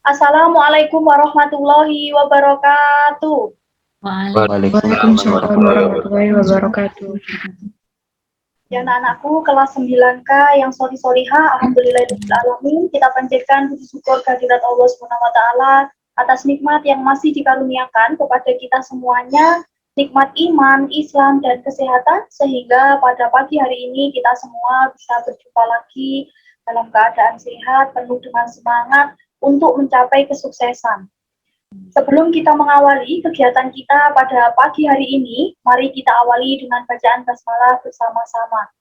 Assalamualaikum warahmatullahi wabarakatuh. Waalaikumsalam warahmatullahi wabarakatuh. Ya anak-anakku kelas 9K yang solihah, alhamdulillahirrahmanirrahim, kita panjatkan puji syukur kehadirat Allah Subhanahu wa taala atas nikmat yang masih dikaruniakan kepada kita semuanya, nikmat iman, Islam dan kesehatan, sehingga pada pagi hari ini kita semua bisa berjumpa lagi dalam keadaan sehat, penuh dengan semangat untuk mencapai kesuksesan. Sebelum kita mengawali kegiatan kita pada pagi hari ini, mari kita awali dengan bacaan basmalah bersama-sama.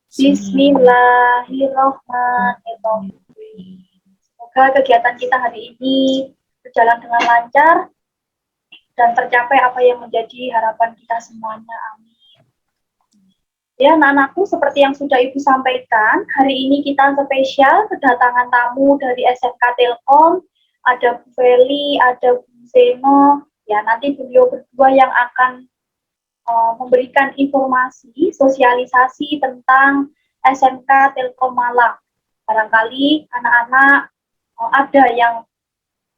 Bismillahirrahmanirrahim. Semoga kegiatan kita hari ini berjalan dengan lancar dan tercapai apa yang menjadi harapan kita semuanya. Amin. Ya, anak-anakku, seperti yang sudah Ibu sampaikan, hari ini kita spesial kedatangan tamu dari SMK Telkom. Ada Bu Feli, ada Bu Zeno, ya nanti beliau berdua yang akan memberikan informasi, sosialisasi tentang SMK Telkom Malang. Barangkali anak-anak ada yang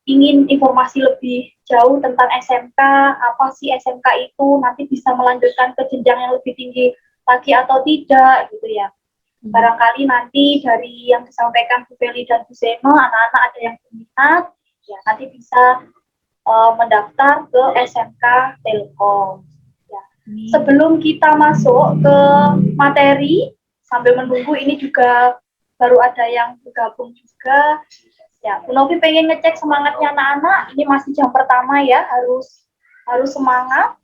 ingin informasi lebih jauh tentang SMK, apa sih SMK itu, nanti bisa melanjutkan ke jenjang yang lebih tinggi lagi atau tidak, gitu ya. Barangkali nanti dari yang disampaikan Bu Feli dan Bu Zeno, anak-anak ada yang berminat, ya nanti bisa mendaftar ke SMK Telkom. Ya. Sebelum kita masuk ke materi, sambil menunggu ini juga baru ada yang bergabung juga. Ya, Bu Novi pengen ngecek semangatnya anak-anak. Ini masih jam pertama ya, harus semangat.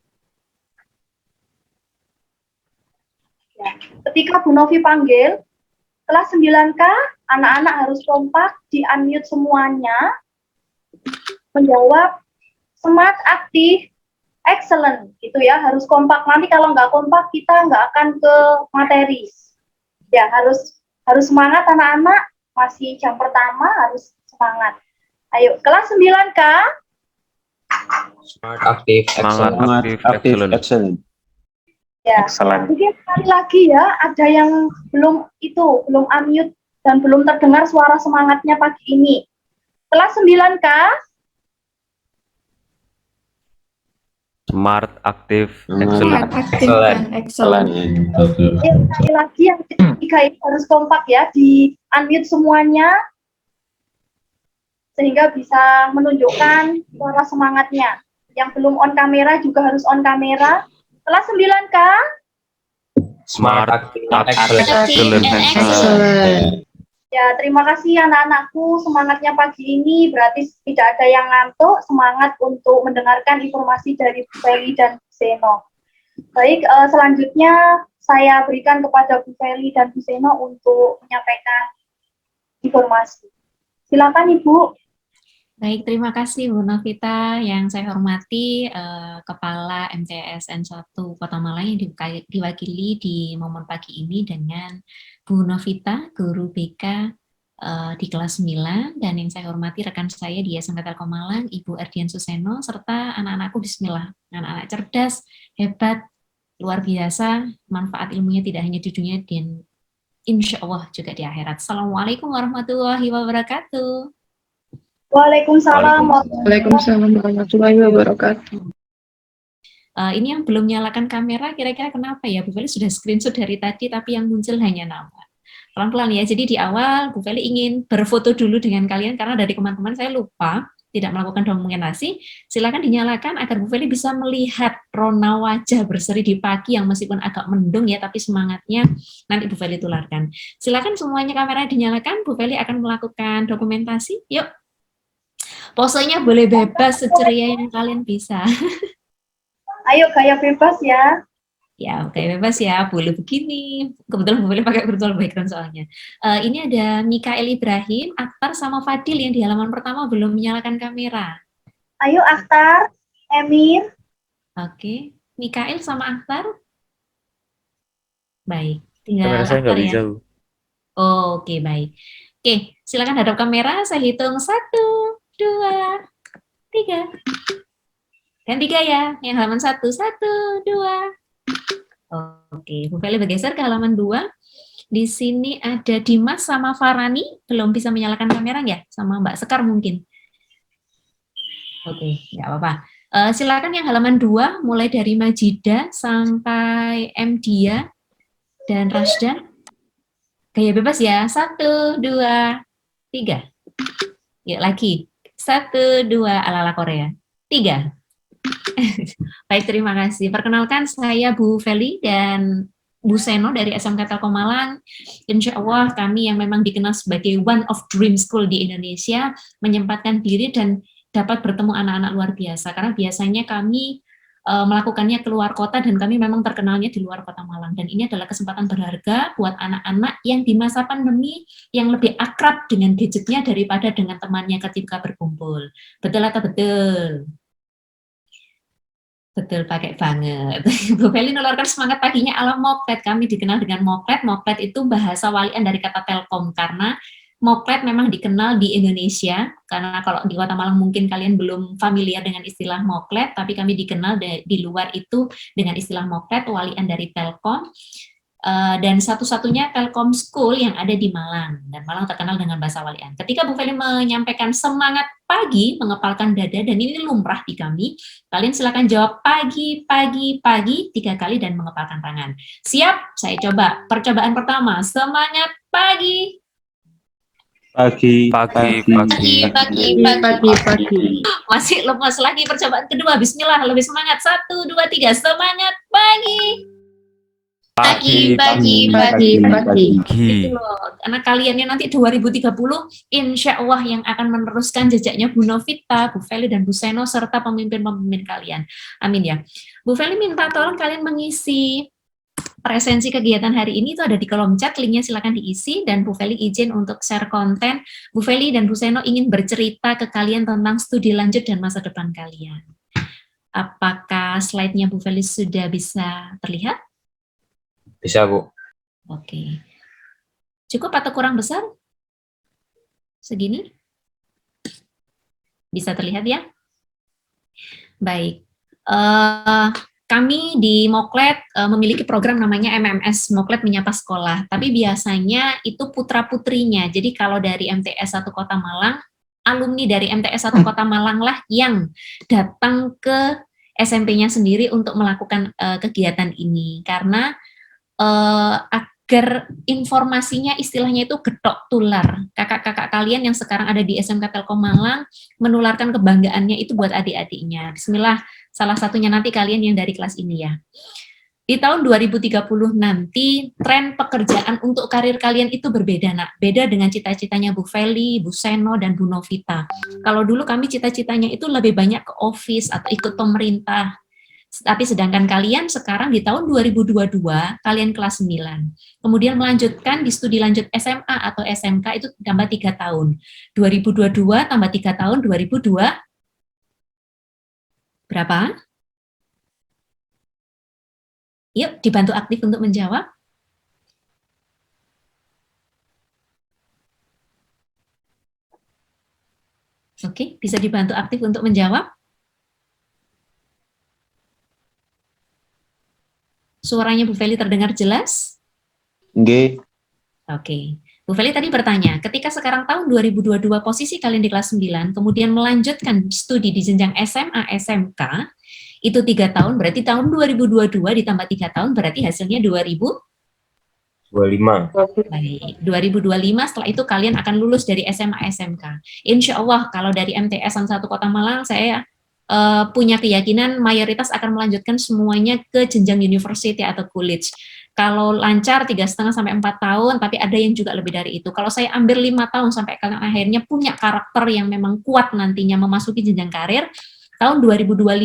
Ya. Ketika Bu Novi panggil, kelas 9K, anak-anak harus kompak, di-unmute semuanya, menjawab smart, aktif, excellent, gitu ya, harus kompak. Nanti kalau nggak kompak, kita nggak akan ke materi. Ya, harus semangat anak-anak, masih jam pertama, harus semangat. Ayo, kelas 9K. Smart, aktif, excellent. Ya, mungkin sekali lagi ya, ada yang belum unmute dan belum terdengar suara semangatnya pagi ini. Kelas 9K. Smart, aktif, excellent. Sekali lagi yang ketiga ini harus kompak ya, di unmute semuanya sehingga bisa menunjukkan suara semangatnya. Yang belum on kamera juga harus on kamera. Kelas 9K. Smart, aktif, excellent. Ya, terima kasih anak-anakku, semangatnya pagi ini berarti tidak ada yang ngantuk, semangat untuk mendengarkan informasi dari Bu Feli dan Bu Zeno. Baik, selanjutnya saya berikan kepada Bu Feli dan Bu Zeno untuk menyampaikan informasi. Silakan Ibu. Baik, terima kasih Bu Novita. Yang saya hormati Kepala MTSN 1 Kota Malang yang diwakili di momen pagi ini dengan Bu Novita, guru BK di kelas 9, dan yang saya hormati rekan saya di SMK Telkom Malang, Ibu Erdian Suseno, serta anak-anakku, bismillah, anak-anak cerdas, hebat, luar biasa, manfaat ilmunya tidak hanya di dunia, dan insya Allah juga di akhirat. Assalamualaikum warahmatullahi wabarakatuh. Waalaikumsalam warahmatullahi wabarakatuh. Ini yang belum nyalakan kamera, kira-kira kenapa ya? Bu Feli sudah screenshot dari tadi, tapi yang muncul hanya nama. Pelan-pelan ya, jadi di awal Bu Feli ingin berfoto dulu dengan kalian, karena dari teman-teman saya lupa, tidak melakukan dokumentasi. Silakan dinyalakan agar Bu Feli bisa melihat rona wajah berseri di pagi yang meskipun agak mendung ya, tapi semangatnya nanti Bu Feli tularkan. Silakan semuanya kameranya dinyalakan, Bu Feli akan melakukan dokumentasi. Yuk. Posenya boleh bebas seceria yang kalian bisa. Ayo gaya bebas ya. Ya, gaya bebas ya. Boleh begini. Kebetulan boleh pakai virtual background soalnya. Ini ada Mikael Ibrahim, Akhtar sama Fadil yang di halaman pertama belum menyalakan kamera. Ayo Akhtar, Emir. Oke, Mikael sama Akhtar. Baik, tinggal kamera saya nggak bisa, Bu. Oh, oke, baik. Oke, silakan hadap kamera. Saya hitung 1, 2, 3. Dan 3 ya, yang halaman 1, 1, 2. Oke, Bu Feli bergeser ke halaman 2. Di sini ada Dimas sama Farani, belum bisa menyalakan kamera ya? Sama Mbak Sekar mungkin. Oke, nggak apa-apa. Silakan yang halaman 2, mulai dari Majida sampai M. Dia dan Rasdan. Gaya bebas ya. 1, 2, 3. Yuk lagi. 1, 2, ala-ala Korea. 3. Baik, terima kasih. Perkenalkan, saya Bu Feli dan Bu Seno dari SMK Telkom Malang. Insya Allah kami yang memang dikenal sebagai one of dream school di Indonesia menyempatkan diri dan dapat bertemu anak-anak luar biasa. Karena biasanya kami melakukannya keluar kota dan kami memang terkenalnya di luar kota Malang. Dan ini adalah kesempatan berharga buat anak-anak yang di masa pandemi yang lebih akrab dengan gadgetnya daripada dengan temannya ketika berkumpul. Betul atau betul? Betul, pakai banget. Bu Feli menularkan semangat paginya ala Mokped. Kami dikenal dengan Mokped. Mokped itu bahasa walian dari kata Telkom, karena Mokped memang dikenal di Indonesia, karena kalau di Kota Malang mungkin kalian belum familiar dengan istilah Mokped, tapi kami dikenal di luar itu dengan istilah Mokped, walian dari Telkom. Dan satu-satunya Telkom School yang ada di Malang, dan Malang terkenal dengan bahasa walian. Ketika Bu Feli menyampaikan semangat pagi, mengepalkan dada, dan ini lumrah di kami, kalian silakan jawab pagi, pagi, pagi 3 kali dan mengepalkan tangan. Siap? Saya coba. Percobaan pertama, semangat pagi. Pagi. Masih lemas lagi percobaan kedua. Bismillah, lebih semangat. 1, 2, 3, semangat pagi. Pagi. Itu loh, anak kaliannya nanti 2030 insya Allah yang akan meneruskan jejaknya Bu Novita, Bu Feli, dan Bu Seno, serta pemimpin-pemimpin kalian. Amin ya. Bu Feli minta tolong kalian mengisi presensi kegiatan hari ini, itu ada di kolom chat, linknya silakan diisi, dan Bu Feli izin untuk share konten. Bu Feli dan Bu Seno ingin bercerita ke kalian tentang studi lanjut dan masa depan kalian. Apakah slide-nya Bu Feli sudah bisa terlihat? Bisa, Bu. Oke. Cukup atau kurang besar? Segini? Bisa terlihat ya? Baik. Kami di Moklet memiliki program namanya MMS, Moklet Menyapa Sekolah. Tapi biasanya itu putra-putrinya. Jadi kalau dari MTS 1 Kota Malang, alumni dari MTS 1 Kota Malang lah yang datang ke SMP-nya sendiri untuk melakukan kegiatan ini. Karena agar informasinya istilahnya itu getok tular. Kakak-kakak kalian yang sekarang ada di SMK Telkom Malang menularkan kebanggaannya itu buat adik-adiknya. Bismillah, salah satunya nanti kalian yang dari kelas ini ya. Di tahun 2030 nanti tren pekerjaan untuk karir kalian itu berbeda, nak. Beda dengan cita-citanya Bu Feli, Bu Seno, dan Bu Novita. Kalau dulu kami cita-citanya itu lebih banyak ke office atau ikut pemerintah. Tapi sedangkan kalian sekarang di tahun 2022, kalian kelas 9. Kemudian melanjutkan di studi lanjut SMA atau SMK itu tambah 3 tahun. 2022 tambah 3 tahun, 2002 berapa? Yuk, dibantu aktif untuk menjawab. Oke, bisa dibantu aktif untuk menjawab. Suaranya Bu Feli terdengar jelas? Nggih. Oke. Bu Feli tadi bertanya, ketika sekarang tahun 2022 posisi kalian di kelas 9, kemudian melanjutkan studi di jenjang SMA, SMK, itu 3 tahun, berarti tahun 2022 ditambah 3 tahun, berarti hasilnya 25. Baik, 2025 setelah itu kalian akan lulus dari SMA, SMK. Insya Allah kalau dari MTS 1 Kota Malang, saya punya keyakinan mayoritas akan melanjutkan semuanya ke jenjang university atau college. Kalau lancar 3,5 sampai 4 tahun, tapi ada yang juga lebih dari itu. Kalau saya ambil 5 tahun sampai kalian akhirnya punya karakter yang memang kuat nantinya memasuki jenjang karir, tahun 2025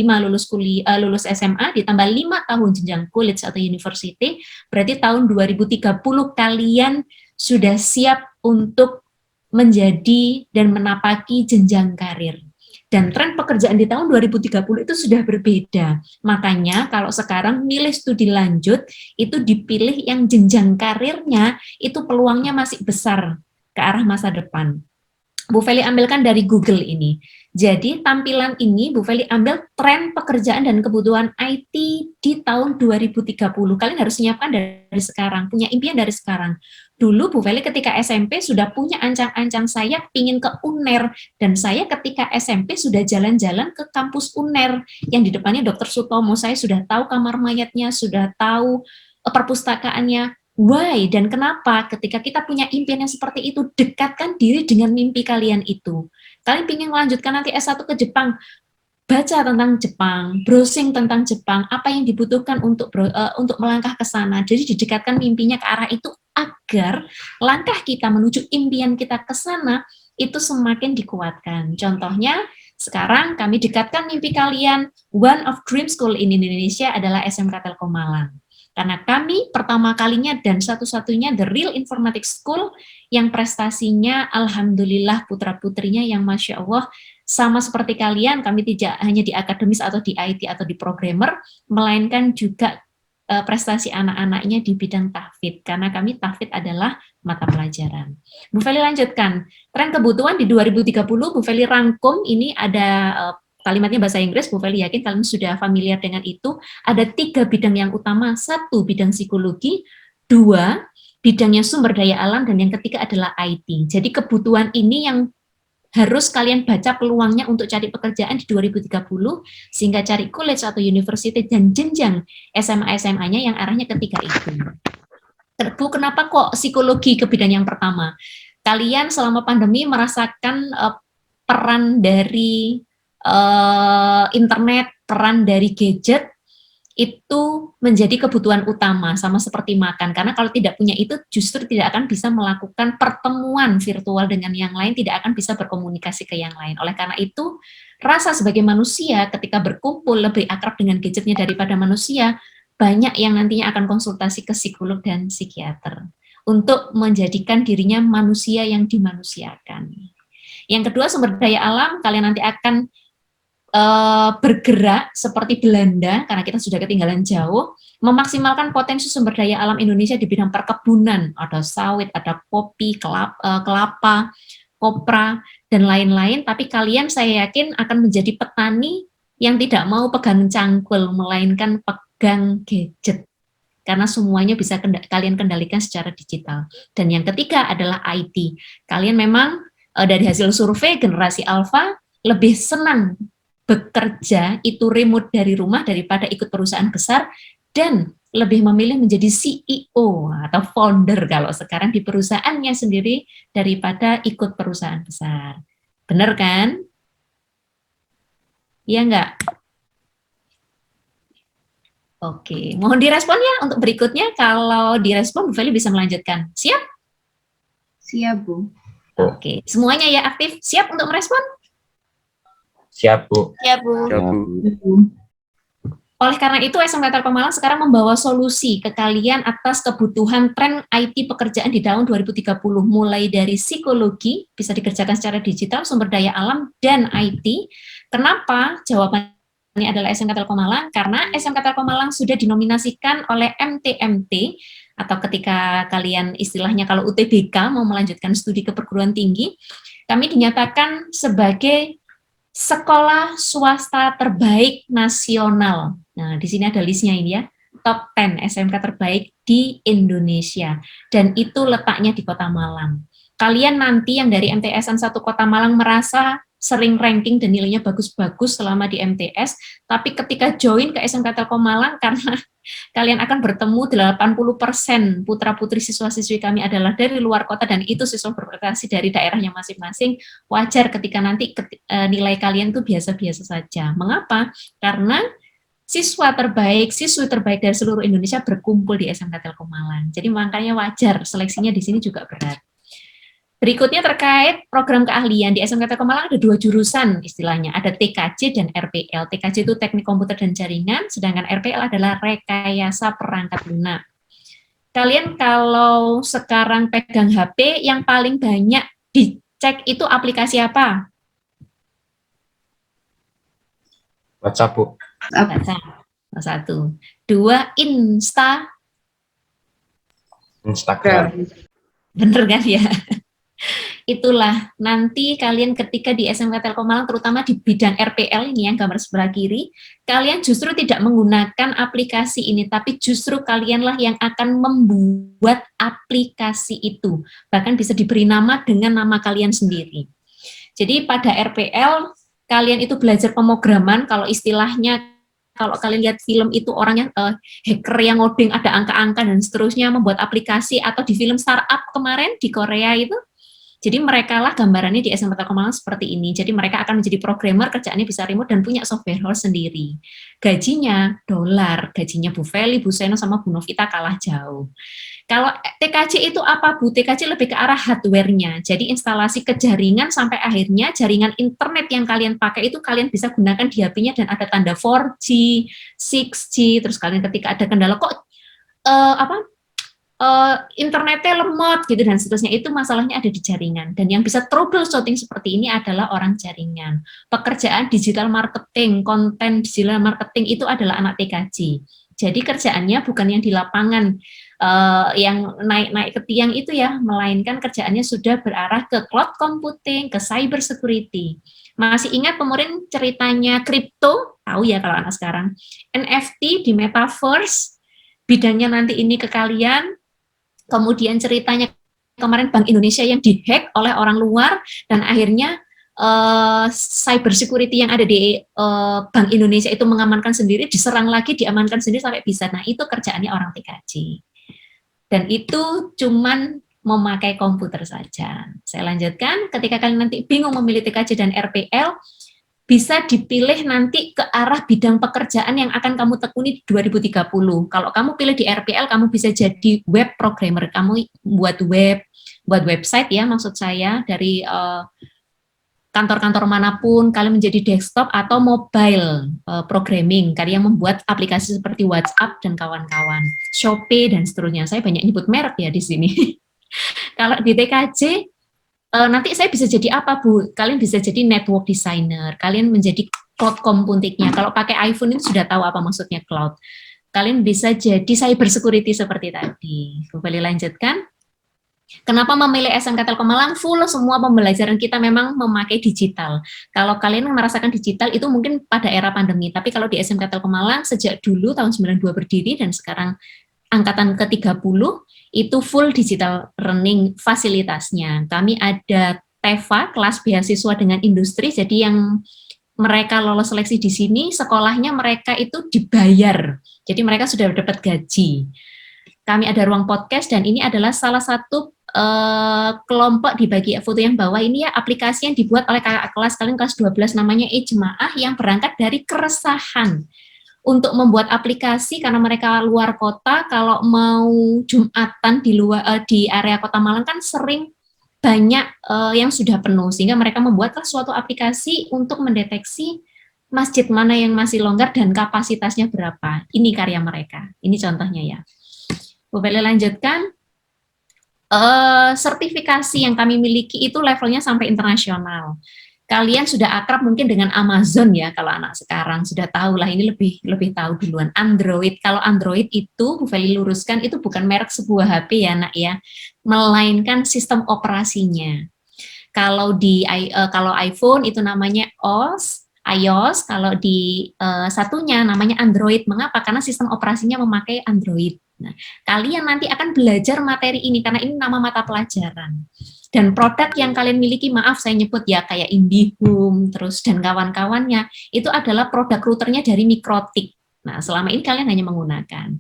lulus SMA ditambah 5 tahun jenjang college atau university, berarti tahun 2030 kalian sudah siap untuk menjadi dan menapaki jenjang karir. Dan tren pekerjaan di tahun 2030 itu sudah berbeda. Makanya kalau sekarang milih studi lanjut, itu dipilih yang jenjang karirnya, itu peluangnya masih besar ke arah masa depan. Bu Feli ambilkan dari Google ini. Jadi tampilan ini Bu Feli ambil tren pekerjaan dan kebutuhan IT di tahun 2030. Kalian harus menyiapkan dari sekarang, punya impian dari sekarang. Dulu Bu Feli ketika SMP sudah punya ancang-ancang saya pingin ke UNER, dan saya ketika SMP sudah jalan-jalan ke kampus UNER yang di depannya Dr. Sutomo. Saya sudah tahu kamar mayatnya, sudah tahu perpustakaannya. Why dan kenapa ketika kita punya impian yang seperti itu, dekatkan diri dengan mimpi kalian itu. Kalian ingin melanjutkan nanti S1 ke Jepang, baca tentang Jepang, browsing tentang Jepang, apa yang dibutuhkan untuk melangkah ke sana. Jadi didekatkan mimpinya ke arah itu agar langkah kita menuju impian kita ke sana itu semakin dikuatkan. Contohnya, sekarang kami dekatkan mimpi kalian, one of dream school in Indonesia adalah SMK Telkom Malang. Karena kami pertama kalinya dan satu-satunya The Real Informatics School yang prestasinya alhamdulillah putra-putrinya yang Masya Allah sama seperti kalian, kami tidak hanya di akademis atau di IT atau di programmer, melainkan juga prestasi anak-anaknya di bidang tahfidz, karena kami tahfidz adalah mata pelajaran. Bu Feli lanjutkan, tren kebutuhan di 2030, Bu Feli rangkum, ini ada kalimatnya bahasa Inggris, Bu Feli yakin kalian sudah familiar dengan itu. Ada 3 bidang yang utama, 1 bidang psikologi, 2 bidangnya sumber daya alam, dan yang ketiga adalah IT. Jadi kebutuhan ini yang harus kalian baca peluangnya untuk cari pekerjaan di 2030, sehingga cari college atau university dan jenjang SMA-SMA-nya yang arahnya ketiga itu. Bu, kenapa kok psikologi ke bidang yang pertama? Kalian selama pandemi merasakan peran dari internet, peran dari gadget itu menjadi kebutuhan utama, sama seperti makan. Karena kalau tidak punya itu justru tidak akan bisa melakukan pertemuan virtual dengan yang lain, tidak akan bisa berkomunikasi ke yang lain. Oleh karena itu, rasa sebagai manusia ketika berkumpul lebih akrab dengan gadgetnya daripada manusia, banyak yang nantinya akan konsultasi ke psikolog dan psikiater untuk menjadikan dirinya manusia yang dimanusiakan. Yang kedua, sumber daya alam, kalian nanti akan bergerak seperti Belanda, karena kita sudah ketinggalan jauh, memaksimalkan potensi sumber daya alam Indonesia di bidang perkebunan, ada sawit, ada kopi, kelapa, kopra, dan lain-lain, tapi kalian saya yakin akan menjadi petani yang tidak mau pegang cangkul, melainkan pegang gadget, karena semuanya bisa kalian kendalikan secara digital. Dan yang ketiga adalah IT. Kalian memang dari hasil survei generasi alfa lebih senang bekerja itu remote dari rumah daripada ikut perusahaan besar, dan lebih memilih menjadi CEO atau founder kalau sekarang di perusahaannya sendiri daripada ikut perusahaan besar. Benar kan? Iya enggak? Oke, mohon direspon ya untuk berikutnya. Kalau direspon, Bu Feli bisa melanjutkan. Siap? Siap, Bu. Oke, semuanya ya aktif. Siap untuk merespon? Siap, Bu. Ya, Bu. Oleh karena itu, SMK Telkom Malang sekarang membawa solusi ke kalian atas kebutuhan tren IT pekerjaan di tahun 2030, mulai dari psikologi, bisa dikerjakan secara digital, sumber daya alam, dan IT. Kenapa? Jawabannya adalah SMK Telkom Malang, karena SMK Telkom Malang sudah dinominasikan oleh MTMT, atau ketika kalian istilahnya kalau UTBK mau melanjutkan studi ke perguruan tinggi, kami dinyatakan sebagai sekolah swasta terbaik nasional. Nah, di sini ada listnya ini ya, top 10 SMK terbaik di Indonesia, dan itu letaknya di Kota Malang. Kalian nanti yang dari MTSN 1 Kota Malang merasa sering ranking dan nilainya bagus-bagus selama di MTS, tapi ketika join ke SMK Telkom Malang, karena kalian akan bertemu 80% putra-putri siswa-siswi kami adalah dari luar kota, dan itu siswa berprestasi dari daerahnya masing-masing, wajar ketika nanti nilai kalian itu biasa-biasa saja. Mengapa? Karena siswi terbaik dari seluruh Indonesia berkumpul di SMK Telkom Malang. Jadi makanya wajar seleksinya di sini juga berat. Berikutnya terkait program keahlian di SMK Telkom Malang ada 2 jurusan istilahnya, ada TKJ dan RPL. TKJ itu Teknik Komputer dan Jaringan, sedangkan RPL adalah Rekayasa Perangkat Lunak. Kalian kalau sekarang pegang HP, yang paling banyak dicek itu aplikasi apa? WhatsApp, Bu. WhatsApp. 1. 2, Instagram. Instagram. Bener kan ya? Itulah nanti kalian ketika di SMK Telkom Malang, terutama di bidang RPL ini yang gambar sebelah kiri, kalian justru tidak menggunakan aplikasi ini, tapi justru kalianlah yang akan membuat aplikasi itu. Bahkan bisa diberi nama dengan nama kalian sendiri. Jadi pada RPL, kalian itu belajar pemrograman, kalau istilahnya, kalau kalian lihat film itu orangnya hacker yang ngoding ada angka-angka dan seterusnya, membuat aplikasi, atau di film Startup kemarin di Korea itu, jadi mereka lah gambarannya di SMK Telkom Malang seperti ini. Jadi mereka akan menjadi programmer, kerjaannya bisa remote dan punya software house sendiri. Gajinya dolar, gajinya Bu Feli, Bu Seno sama Bu Novita kalah jauh. Kalau TKJ itu apa Bu? TKJ lebih ke arah hardware-nya. Jadi instalasi ke jaringan sampai akhirnya jaringan internet yang kalian pakai itu kalian bisa gunakan di HP-nya dan ada tanda 4G, 6G, terus kalian ketika ada kendala kok internetnya lemot gitu dan seterusnya, itu masalahnya ada di jaringan. Dan yang bisa troubleshooting seperti ini adalah orang jaringan. Pekerjaan digital marketing, konten digital marketing itu adalah anak TKJ. Jadi kerjaannya bukan yang di lapangan, yang naik-naik ke tiang itu ya, melainkan kerjaannya sudah berarah ke cloud computing, ke cyber security. Masih ingat pemurin ceritanya kripto? Tahu ya kalau anak sekarang. NFT di metaverse, bidangnya nanti ini ke kalian. Kemudian ceritanya kemarin Bank Indonesia yang dihack oleh orang luar dan akhirnya cyber security yang ada di Bank Indonesia itu mengamankan sendiri, diserang lagi, diamankan sendiri sampai bisa. Nah, itu kerjaannya orang TKJ. Dan itu cuman memakai komputer saja. Saya lanjutkan, ketika kalian nanti bingung memilih TKJ dan RPL, bisa dipilih nanti ke arah bidang pekerjaan yang akan kamu tekuni di 2030. Kalau kamu pilih di RPL, kamu bisa jadi web programmer. Kamu buat website ya, maksud saya, dari kantor-kantor manapun, kalian menjadi desktop atau mobile programming. Kalian membuat aplikasi seperti WhatsApp dan kawan-kawan, Shopee dan seterusnya. Saya banyak nyebut merek ya di sini. Kalau di TKJ, nanti saya bisa jadi apa Bu? Kalian bisa jadi network designer, kalian menjadi cloud computingnya. Kalau pakai iPhone itu sudah tahu apa maksudnya cloud. Kalian bisa jadi cyber security seperti tadi. Boleh lanjutkan? Kenapa memilih SMK Telkom Malang? Full semua pembelajaran kita memang memakai digital. Kalau kalian merasakan digital itu mungkin pada era pandemi, tapi kalau di SMK Telkom Malang sejak dulu tahun 92 berdiri dan sekarang angkatan ke-30 itu full digital learning fasilitasnya. Kami ada TEVA, kelas beasiswa dengan industri, jadi yang mereka lolos seleksi di sini, sekolahnya mereka itu dibayar, jadi mereka sudah dapat gaji. Kami ada ruang podcast, dan ini adalah salah satu kelompok di bagian foto yang bawah ini ya, aplikasi yang dibuat oleh kakak kelas, kalian kelas 12 namanya Ijmaah, yang berangkat dari keresahan untuk membuat aplikasi karena mereka luar kota. Kalau mau Jumatan di area Kota Malang kan sering banyak yang sudah penuh, sehingga mereka membuatlah suatu aplikasi untuk mendeteksi masjid mana yang masih longgar dan kapasitasnya berapa. Ini karya mereka. Ini contohnya ya. Boleh lanjutkan. Sertifikasi yang kami miliki itu levelnya sampai internasional. Kalian sudah akrab mungkin dengan Amazon ya, kalau anak sekarang sudah tahu lah, ini lebih tahu duluan. Android, kalau Android itu, Bu Feli luruskan, itu bukan merek sebuah HP ya nak ya, melainkan sistem operasinya. Kalau kalau iPhone itu namanya iOS, kalau di satunya namanya Android. Mengapa? Karena sistem operasinya memakai Android. Nah, kalian nanti akan belajar materi ini karena ini nama mata pelajaran. Dan produk yang kalian miliki, maaf saya nyebut ya, kayak IndiHome, terus dan kawan-kawannya, itu adalah produk routernya dari Mikrotik. Nah, selama ini kalian hanya menggunakan.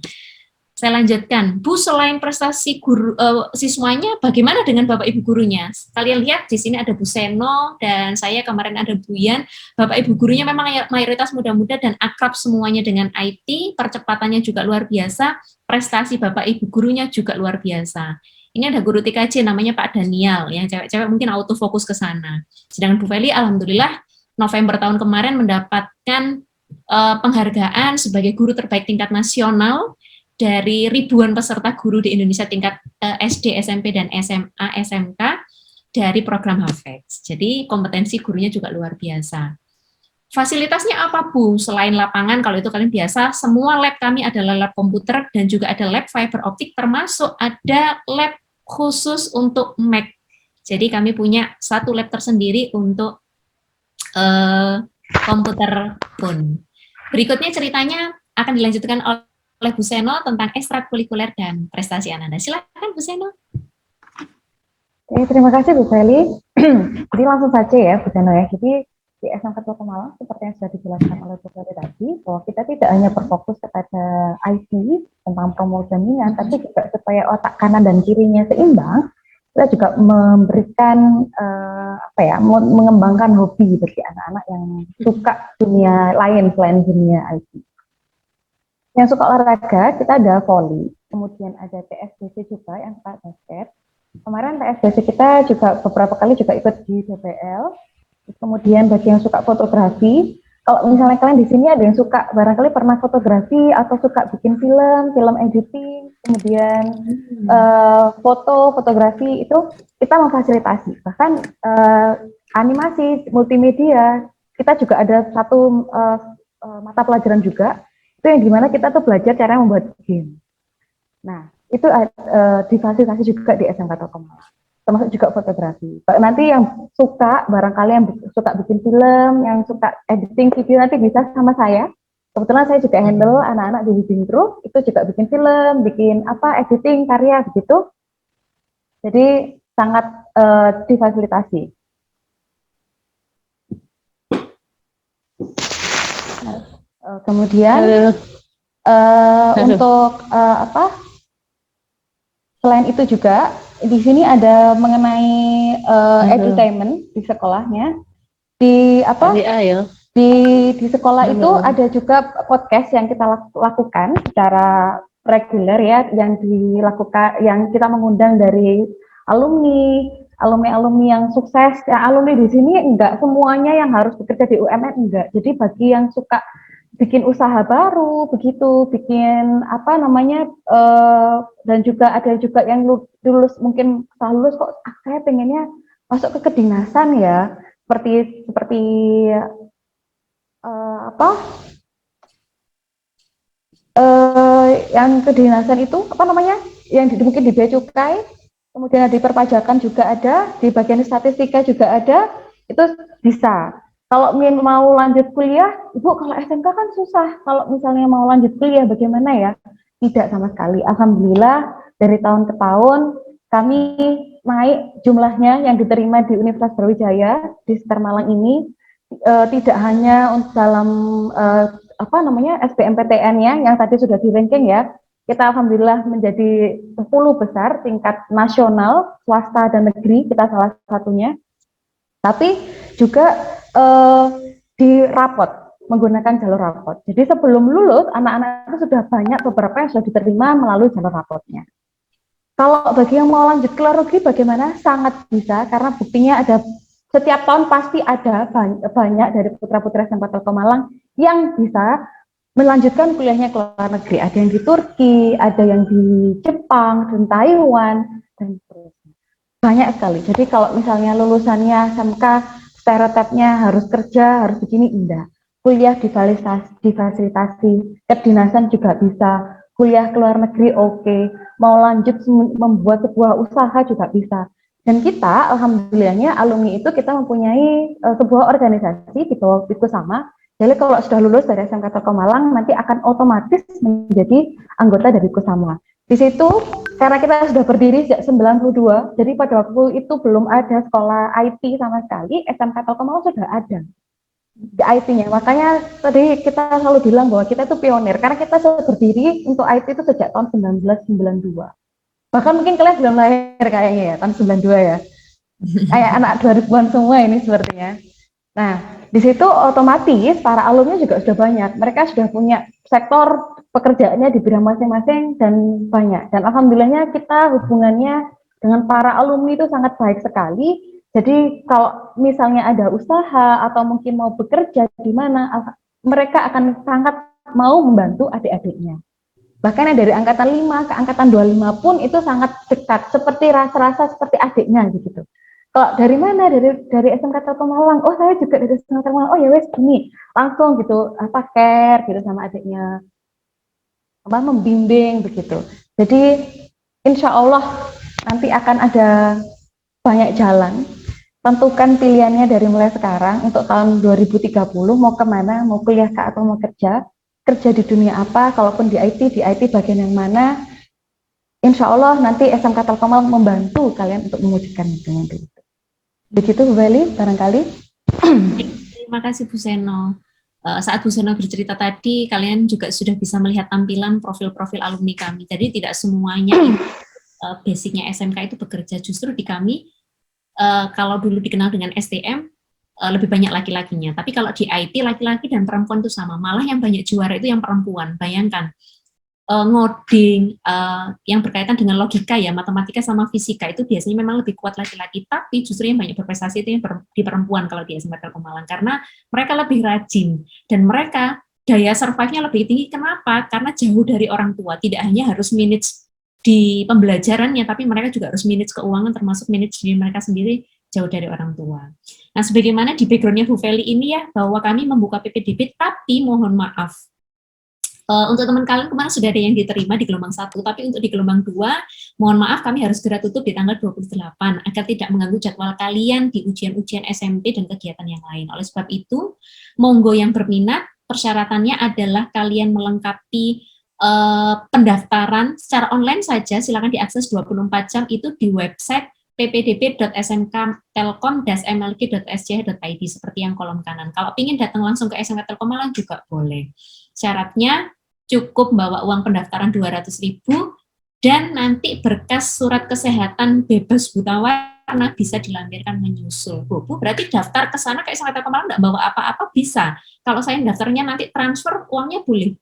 Saya lanjutkan, Bu, selain prestasi guru, siswanya, bagaimana dengan Bapak Ibu gurunya? Kalian lihat di sini ada Bu Seno, dan saya kemarin ada Bu Yan. Bapak Ibu gurunya memang mayoritas muda-muda dan akrab semuanya dengan IT, percepatannya juga luar biasa, prestasi Bapak Ibu gurunya juga luar biasa. Ini ada guru TKJ namanya Pak Daniel, yang cewek-cewek mungkin autofokus ke sana. Sedangkan Bu Feli, alhamdulillah, November tahun kemarin mendapatkan penghargaan sebagai guru terbaik tingkat nasional dari ribuan peserta guru di Indonesia tingkat SD, SMP, dan SMA, SMK dari program Hafex. Jadi kompetensi gurunya juga luar biasa. Fasilitasnya apa Bu? Selain lapangan, kalau itu kalian biasa, semua lab kami adalah lab komputer dan juga ada lab fiber optik, termasuk ada lab khusus untuk Mac. Jadi kami punya satu lab tersendiri untuk komputer phone. Berikutnya ceritanya akan dilanjutkan oleh Bu Seno tentang ekstrakurikuler dan prestasi anak-anak. Silakan Bu Seno. Oke, terima kasih Bu Feli. Jadi langsung saja ya Bu Seno ya. Jadi di SMK Kota Malang seperti yang sudah dijelaskan oleh Bu Feli tadi, bahwa kita tidak hanya berfokus kepada IT tentang promo jaminan, tapi juga supaya otak kanan dan kirinya seimbang, kita juga memberikan mengembangkan hobi bagi anak-anak yang suka dunia lain selain dunia IT. Yang suka olahraga, kita ada volley, kemudian ada TSBC juga yang suka basket. Kemarin TSBC kita juga beberapa kali juga ikut di DBL. Kemudian bagi yang suka fotografi, kalau misalnya kalian di sini ada yang suka barangkali pernah fotografi atau suka bikin film editing, kemudian fotografi itu kita memfasilitasi. Bahkan animasi, multimedia, kita juga ada satu mata pelajaran juga, itu yang dimana kita tuh belajar cara membuat game. Nah, itu difasilitasi juga di SMK Telkom, termasuk juga fotografi. Nanti yang suka, barangkali yang suka bikin film, yang suka editing video nanti bisa sama saya. Kebetulan saya juga handle anak-anak di Living Group, itu juga bikin film, bikin editing, karya, begitu. Jadi sangat difasilitasi. Kemudian untuk selain itu juga di sini ada mengenai edutainment di sekolahnya. Di sekolah itu ada juga podcast yang kita lakukan secara reguler ya, yang kita mengundang dari alumni yang sukses. Ya, alumni di sini enggak semuanya yang harus bekerja di UMN, enggak. Jadi bagi yang suka bikin usaha baru, begitu, bikin dan juga ada juga yang lulus mungkin setelah lulus kok saya pengennya masuk ke kedinasan ya, seperti yang kedinasan itu yang mungkin di Bea Cukai, kemudian di perpajakan juga ada, di bagian statistika juga ada, itu bisa. Kalau mau lanjut kuliah, Ibu kalau SMK kan susah. Kalau misalnya mau lanjut kuliah bagaimana ya? Tidak sama sekali. Alhamdulillah dari tahun ke tahun kami naik jumlahnya yang diterima di Universitas Brawijaya di sekitar Malang ini. Tidak hanya dalam SBMPTN-nya yang tadi sudah di-ranking ya. Kita alhamdulillah menjadi 10 besar tingkat nasional, swasta dan negeri, kita salah satunya. Tapi juga di rapot, menggunakan jalur rapot. Jadi sebelum lulus, anak-anak itu sudah banyak beberapa yang sudah diterima melalui jalur rapotnya. Kalau bagi yang mau lanjut ke luar negeri bagaimana? Sangat bisa, karena buktinya ada setiap tahun pasti ada banyak dari putra-putri SMK Telkom Malang yang bisa melanjutkan kuliahnya ke luar negeri. Ada yang di Turki, ada yang di Jepang, dan Taiwan, dan seterusnya. Banyak sekali. Jadi kalau misalnya lulusannya SMK, stereotipnya harus kerja, harus begini, enggak. Kuliah difasilitasi, kedinasan juga bisa, kuliah ke luar negeri oke, mau lanjut membuat sebuah usaha juga bisa. Dan kita, alhamdulillahnya, alumni itu kita mempunyai sebuah organisasi di bawah Bikusama. Jadi kalau sudah lulus dari SMK Telkom Malang, nanti akan otomatis menjadi anggota dari Bikusama. Di situ, karena kita sudah berdiri sejak 92, jadi pada waktu itu belum ada sekolah IT sama sekali, SMK Telkom Malang sudah ada di IT-nya. Makanya tadi kita selalu bilang bahwa kita itu pionir, karena kita sudah berdiri untuk IT itu sejak tahun 1992. Bahkan mungkin kalian belum lahir kayaknya ya, tahun 92 ya. Kayak anak 2000-an semua ini sepertinya. Nah, di situ otomatis para alumni juga sudah banyak. Mereka sudah punya sektor pekerjaannya di bidang masing-masing dan banyak. Dan alhamdulillahnya kita hubungannya dengan para alumni itu sangat baik sekali. Jadi kalau misalnya ada usaha atau mungkin mau bekerja di mana, mereka akan sangat mau membantu adik-adiknya. Bahkan yang dari angkatan 5 ke angkatan 25 pun itu sangat dekat, seperti rasa-rasa seperti adiknya gitu. Kalau dari mana? Dari SMK Telkom Malang. Oh, saya juga dari SMK Telkom Malang. Oh ya wes gini, langsung gitu care gitu sama adiknya. Membimbing begitu. Jadi insya Allah nanti akan ada banyak jalan. Tentukan pilihannya dari mulai sekarang untuk tahun 2030 mau kemana, mau kuliah kah atau mau kerja di dunia apa, kalaupun di IT bagian yang mana. Insya Allah nanti SMK Telkomsel membantu kalian untuk mewujudkan itu nanti. Begitu Bu Beli, barangkali. Terima kasih Bu Seno. Saat Bu Seno bercerita tadi, kalian juga sudah bisa melihat tampilan profil-profil alumni kami. Jadi tidak semuanya basicnya SMK itu bekerja. Justru di kami, kalau dulu dikenal dengan STM, lebih banyak laki-lakinya. Tapi kalau di IT, laki-laki dan perempuan itu sama. Malah yang banyak juara itu yang perempuan. Bayangkan, ngoding, yang berkaitan dengan logika ya, matematika sama fisika itu biasanya memang lebih kuat laki-laki, tapi justru yang banyak berprestasi itu yang di perempuan kalau di SMK Telkom Malang, karena mereka lebih rajin, dan mereka daya survive-nya lebih tinggi. Kenapa? Karena jauh dari orang tua, tidak hanya harus manage di pembelajarannya, tapi mereka juga harus manage keuangan, termasuk manage diri mereka sendiri jauh dari orang tua. Nah, sebagaimana di background-nya Bu Feli ini ya, bahwa kami membuka PPDB, tapi mohon maaf, untuk teman kalian kemarin sudah ada yang diterima di gelombang 1, tapi untuk di gelombang 2, mohon maaf kami harus segera tutup di tanggal 28, agar tidak mengganggu jadwal kalian di ujian-ujian SMP dan kegiatan yang lain. Oleh sebab itu, monggo yang berminat, persyaratannya adalah kalian melengkapi pendaftaran secara online saja, silakan diakses 24 jam itu di website ppdb.smktelkom-mlg.sc.id seperti yang kolom kanan. Kalau ingin datang langsung ke SMK Telkom Malang juga boleh. Syaratnya cukup bawa uang pendaftaran 200.000 dan nanti berkas surat kesehatan bebas buta warna bisa dilampirkan menyusul. Bu, berarti daftar ke sana kayak SMK Telkom Malang nggak bawa apa-apa bisa. Kalau saya daftarnya nanti transfer uangnya boleh,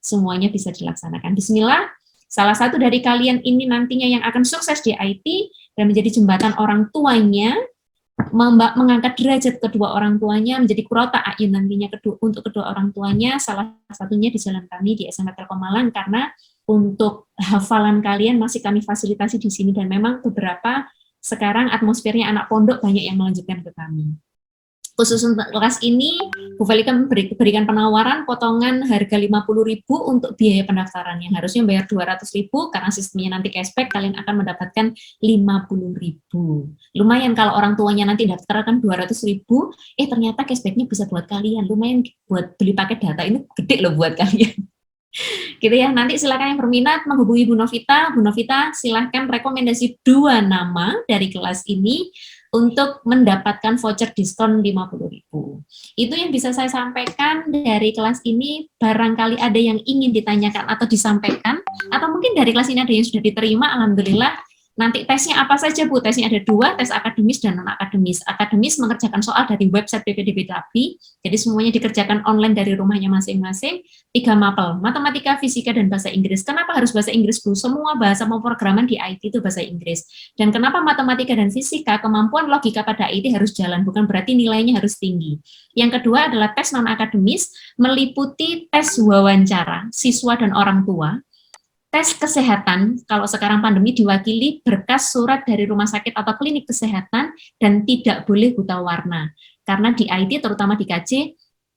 semuanya bisa dilaksanakan. Bismillah. Salah satu dari kalian ini nantinya yang akan sukses di IT dan menjadi jembatan orang tuanya, mengangkat derajat kedua orang tuanya, menjadi kurota ayun nantinya untuk kedua orang tuanya, salah satunya di jalan kami di SMK Telkom Malang, karena untuk hafalan kalian masih kami fasilitasi di sini, dan memang beberapa sekarang atmosfernya anak pondok banyak yang melanjutkan ke kami. Khusus untuk kelas ini, Bu Feli kan berikan penawaran potongan harga 50.000 untuk biaya pendaftaran, yang harusnya bayar 200.000 karena sistemnya nanti cashback, kalian akan mendapatkan 50.000. Lumayan kalau orang tuanya nanti daftarkan 200.000, ternyata cashbacknya bisa buat kalian, lumayan buat beli paket data, ini gede loh buat kalian. Gitu ya, nanti silakan yang berminat menghubungi Bu Novita. Bu Novita silahkan rekomendasi 2 nama dari kelas ini untuk mendapatkan voucher diskon 50.000. Itu yang bisa saya sampaikan dari kelas ini. Barangkali ada yang ingin ditanyakan atau disampaikan, atau mungkin dari kelas ini ada yang sudah diterima, alhamdulillah. Nanti tesnya apa saja Bu? Tesnya ada 2, tes akademis dan non-akademis. Akademis mengerjakan soal dari website PPDB TAPI, jadi semuanya dikerjakan online dari rumahnya masing-masing. 3 mapel, matematika, fisika, dan bahasa Inggris. Kenapa harus bahasa Inggris Bu? Semua bahasa pemrograman di IT itu bahasa Inggris. Dan kenapa matematika dan fisika, kemampuan logika pada IT harus jalan, bukan berarti nilainya harus tinggi. Yang kedua adalah tes non-akademis, meliputi tes wawancara siswa dan orang tua, tes kesehatan, kalau sekarang pandemi diwakili berkas surat dari rumah sakit atau klinik kesehatan, dan tidak boleh buta warna. Karena di IT, terutama di KJ,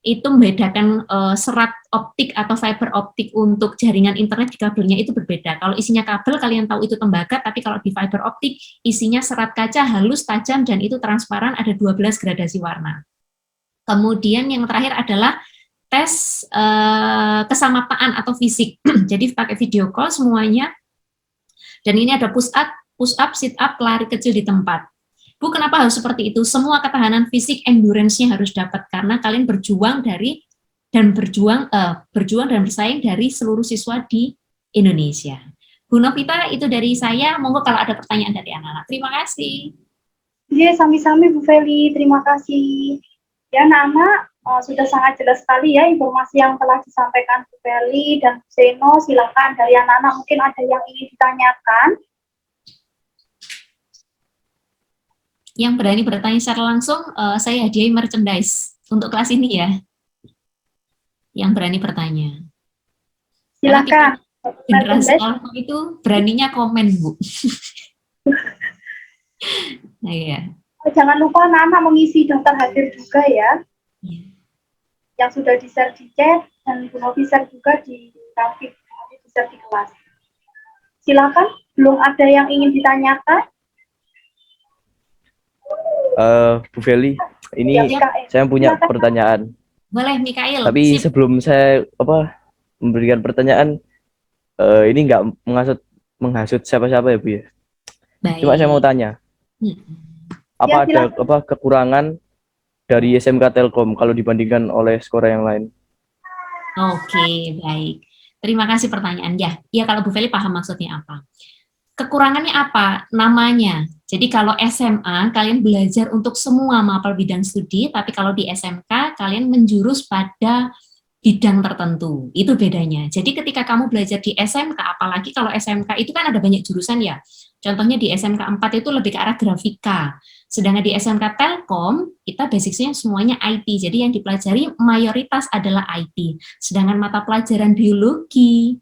itu membedakan serat optik atau fiber optik untuk jaringan internet di kabelnya itu berbeda. Kalau isinya kabel, kalian tahu itu tembaga, tapi kalau di fiber optik, isinya serat kaca halus, tajam, dan itu transparan, ada 12 gradasi warna. Kemudian yang terakhir adalah tes kesamapaan atau fisik. Jadi pakai video call semuanya. Dan ini ada push up, sit up, lari kecil di tempat. Bu, kenapa harus seperti itu? Semua ketahanan fisik, endurance-nya harus dapat, karena kalian berjuang dan bersaing dari seluruh siswa di Indonesia. Bu Novita, itu dari saya. Monggo kalau ada pertanyaan dari anak-anak. Terima kasih. Iya, sami-sami Bu Feli. Terima kasih. Ya, anak-anak, sudah sangat jelas sekali ya informasi yang telah disampaikan Bu Feli dan Bu Seno. Silakan dari anak-anak mungkin ada yang ingin ditanyakan. Yang berani bertanya secara langsung, saya hadiahi merchandise untuk kelas ini ya. Yang berani bertanya. Silakan. Generasi alfa itu beraninya komen, Bu. Nah, ya. Jangan lupa anak-anak mengisi daftar hadir juga ya. Yang sudah di-share di chat, dan Bu Novi share juga di grafik, di-share di kelas. Silakan, belum ada yang ingin ditanyakan? Bu Feli, ini Ya, Mikael. saya punya Silakan. pertanyaan. Boleh, Mikael. Tapi Sip. sebelum saya memberikan pertanyaan, ini nggak menghasut siapa-siapa ya Bu ya. Baik. Cuma saya mau tanya, Hmm. apa Ya, ada kekurangan dari SMK Telkom kalau dibandingkan oleh sekolah yang lain? Oke, baik. Terima kasih pertanyaannya. Ya, kalau Bu Feli paham maksudnya apa. Kekurangannya apa? Namanya. Jadi kalau SMA, kalian belajar untuk semua mapel bidang studi, tapi kalau di SMK, kalian menjurus pada bidang tertentu. Itu bedanya. Jadi ketika kamu belajar di SMK, apalagi kalau SMK itu kan ada banyak jurusan ya. Contohnya di SMK 4 itu lebih ke arah grafika. Sedangkan di SMK Telkom, kita basicnya semuanya IT. Jadi yang dipelajari mayoritas adalah IT. Sedangkan mata pelajaran biologi,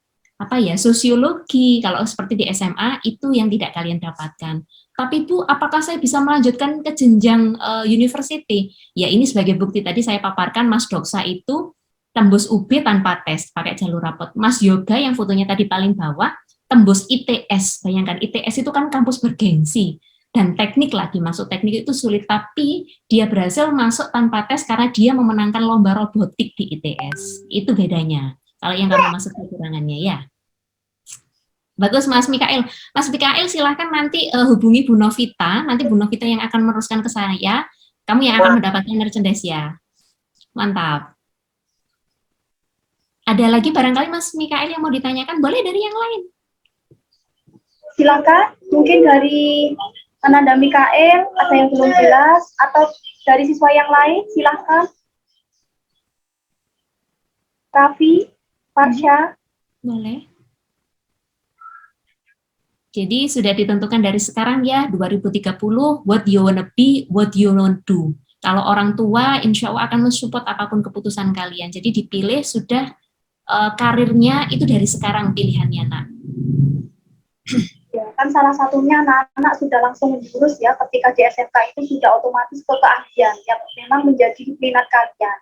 sosiologi, kalau seperti di SMA, itu yang tidak kalian dapatkan. Tapi Bu, apakah saya bisa melanjutkan ke jenjang university? Ya ini sebagai bukti tadi saya paparkan Mas Doksa itu tembus UB tanpa tes, pakai jalur rapot. Mas Yoga yang fotonya tadi paling bawah, tembus ITS. Bayangkan, ITS itu kan kampus bergengsi. Dan teknik lagi, masuk teknik itu sulit. Tapi dia berhasil masuk tanpa tes karena dia memenangkan lomba robotik di ITS. Itu bedanya. Kalau yang kamu masuk kekurangannya ya. Bagus Mas Mikael. Mas Mikael silahkan nanti hubungi Bu Novita. Nanti Bu Novita yang akan meneruskan ke saya. Kamu yang akan mendapatkan merchandise ya. Mantap. Ada lagi barangkali Mas Mikael yang mau ditanyakan? Boleh dari yang lain. Silakan, mungkin dari Ananda Mikael, ada yang belum jelas, atau dari siswa yang lain, silakan. Raffi, Farsha. Boleh. Jadi sudah ditentukan dari sekarang ya, 2030, what you wanna be, what you wanna do. Kalau orang tua, insya Allah akan mensupport apapun keputusan kalian. Jadi dipilih sudah karirnya itu dari sekarang pilihannya, Nak. Ya, kan salah satunya anak-anak sudah langsung menjurus ya, ketika di SMK itu sudah otomatis ke keahlian yang memang menjadi minat kalian.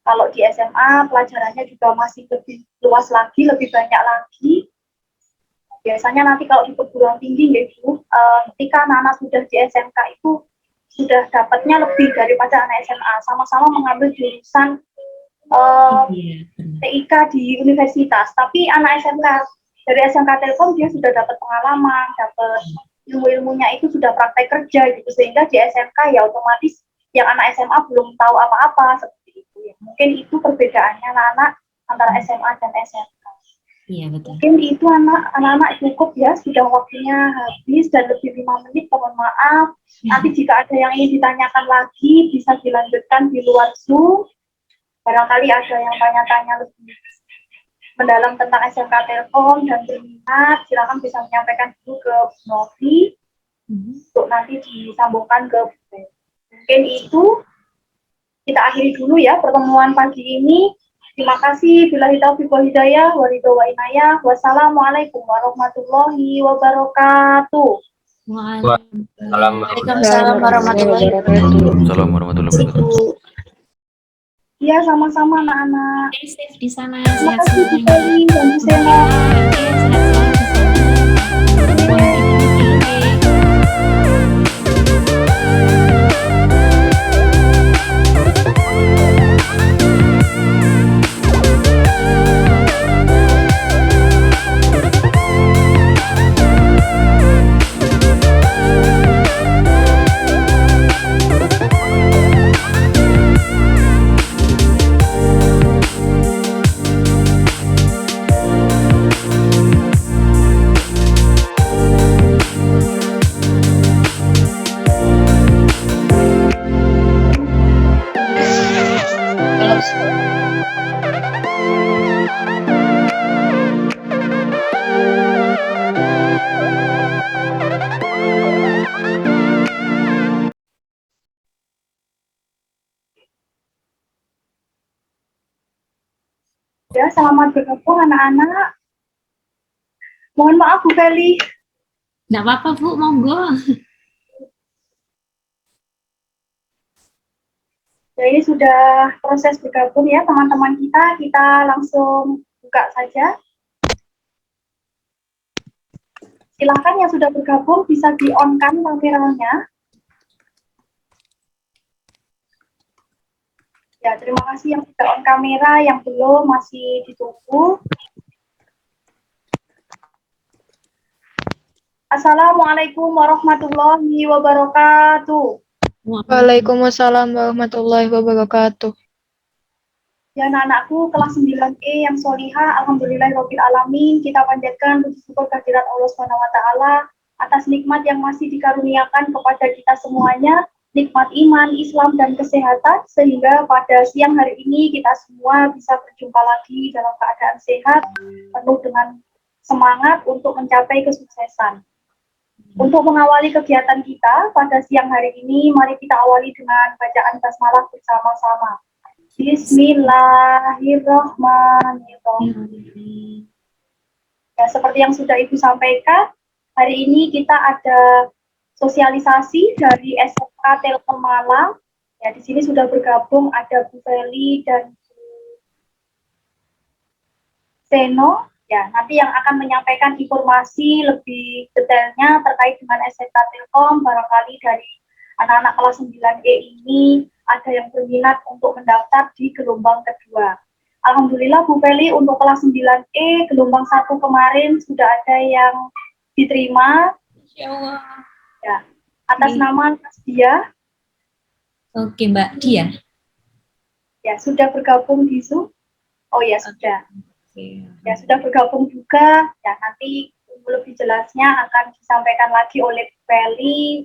Kalau di SMA, pelajarannya juga masih lebih luas lagi, lebih banyak lagi. Biasanya nanti kalau di perguruan tinggi, ya Ibu, ketika anak-anak sudah di SMK itu sudah dapatnya lebih daripada anak SMA, sama-sama mengambil jurusan TIK di universitas, tapi anak SMK dari SMK Telkom dia sudah dapat pengalaman, dapat ilmu-ilmunya itu sudah praktek kerja gitu, sehingga di SMK ya otomatis yang anak SMA belum tahu apa-apa seperti itu ya. Mungkin itu perbedaannya anak-anak antara SMA dan SMK. Iya betul. Mungkin itu anak-anak cukup ya, sudah waktunya habis dan lebih 5 menit, mohon maaf. Nanti jika ada yang ingin ditanyakan lagi bisa dilanjutkan di luar Zoom. Barangkali ada yang tanya-tanya lebih mendalam tentang SMK Telkom dan berminat, silakan bisa menyampaikan dulu ke Bu Novi untuk nanti disambungkan ke Bu. Mungkin itu kita akhiri dulu ya pertemuan pagi ini. Terima kasih. Billahi taufiq wal hidayah, waridho wa inayah. Wassalamualaikum warahmatullahi wabarakatuh. Waalaikumsalam warahmatullahi wabarakatuh. Waalaikumsalam warahmatullahi wabarakatuh. Ya, sama-sama anak-anak. Stay safe di sana. Terima Sehat kasih Bu semuanya. Feli dan Bu Sena. Oke, sehat selalu di sana. Ya, selamat bergabung anak-anak. Mohon maaf Bu Feli. Nggak apa-apa Bu, monggo. Ya, ini sudah proses bergabung ya teman-teman kita langsung buka saja. Silahkan yang sudah bergabung bisa di-on-kan kameranya. Ya, terima kasih yang sudah on kamera, yang belum masih ditunggu. Assalamualaikum warahmatullahi wabarakatuh. Waalaikumsalam warahmatullahi wabarakatuh. Ya, anak-anakku kelas 9E yang solihah, alhamdulillahirabbil alamin, kita panjatkan puji syukur kehadirat Allah Subhanahu wa taala atas nikmat yang masih dikaruniakan kepada kita semuanya, nikmat iman, Islam dan kesehatan, sehingga pada siang hari ini kita semua bisa berjumpa lagi dalam keadaan sehat, penuh dengan semangat untuk mencapai kesuksesan. Untuk mengawali kegiatan kita pada siang hari ini, mari kita awali dengan bacaan basmalah bersama-sama. Bismillahirrahmanirrahim. Ya, seperti yang sudah Ibu sampaikan, hari ini kita ada sosialisasi dari SMK Telkom Malang. Ya, di sini sudah bergabung ada Bu Feli dan Bu Seno. Ya, nanti yang akan menyampaikan informasi lebih detailnya terkait dengan SMK Telkom, barangkali dari anak-anak kelas 9E ini ada yang berminat untuk mendaftar di gelombang kedua. Alhamdulillah Bu Feli untuk kelas 9E gelombang 1 kemarin sudah ada yang diterima. Insya Allah. Ya, atas nama Mas Dia. Oke, Mbak Dia. Ya, sudah bergabung di Zoom. Oh ya, sudah. Ya, sudah bergabung juga. Ya, nanti lebih jelasnya akan disampaikan lagi oleh Bu Feli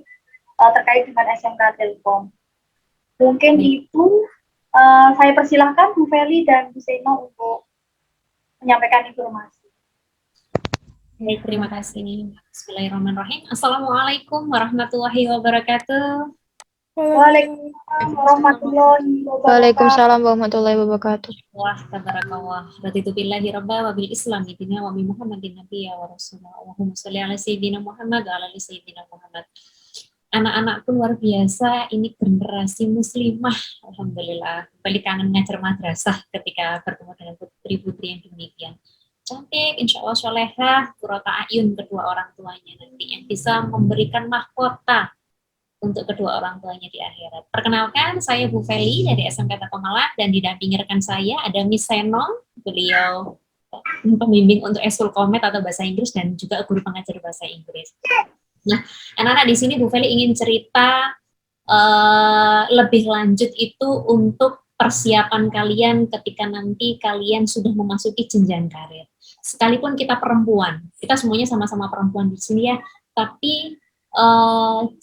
terkait dengan SMK Telkom. Mungkin itu saya persilahkan Bu Feli dan Bu Seno untuk menyampaikan informasi. Baik, terima kasih. Bismillahirrahmanirrahim. Assalamualaikum warahmatullahi wabarakatuh. Waalaikumsalam warahmatullahi wabarakatuh. Waalaikumsalam warahmatullahi wabarakatuh. Wah, tabarakallah. Raditu billahi rabba wa bil islam dinya wa bi Muhammadin nabiyya wa rasulullah. Allahumma sholli ala sayyidina Muhammad wa ala ali sayyidina Muhammad. Anak-anakku luar biasa, ini generasi muslimah. Alhamdulillah. Balik kangen ngajar madrasah ketika bertemu dengan putri-putri yang demikian. Cantik, insya Allah solehah, qurrata ayun kedua orang tuanya nanti yang bisa memberikan mahkota untuk kedua orang tuanya di akhirat. Perkenalkan, saya Bu Feli dari SMK Telkom Malang dan didampingi rekan saya ada Miss Senong, beliau pembimbing untuk Eskul Komet atau bahasa Inggris dan juga guru pengajar bahasa Inggris. Nah, anak-anak di sini Bu Feli ingin cerita lebih lanjut itu untuk persiapan kalian ketika nanti kalian sudah memasuki jenjang karir. Sekalipun kita perempuan, kita semuanya sama-sama perempuan di sini ya, tapi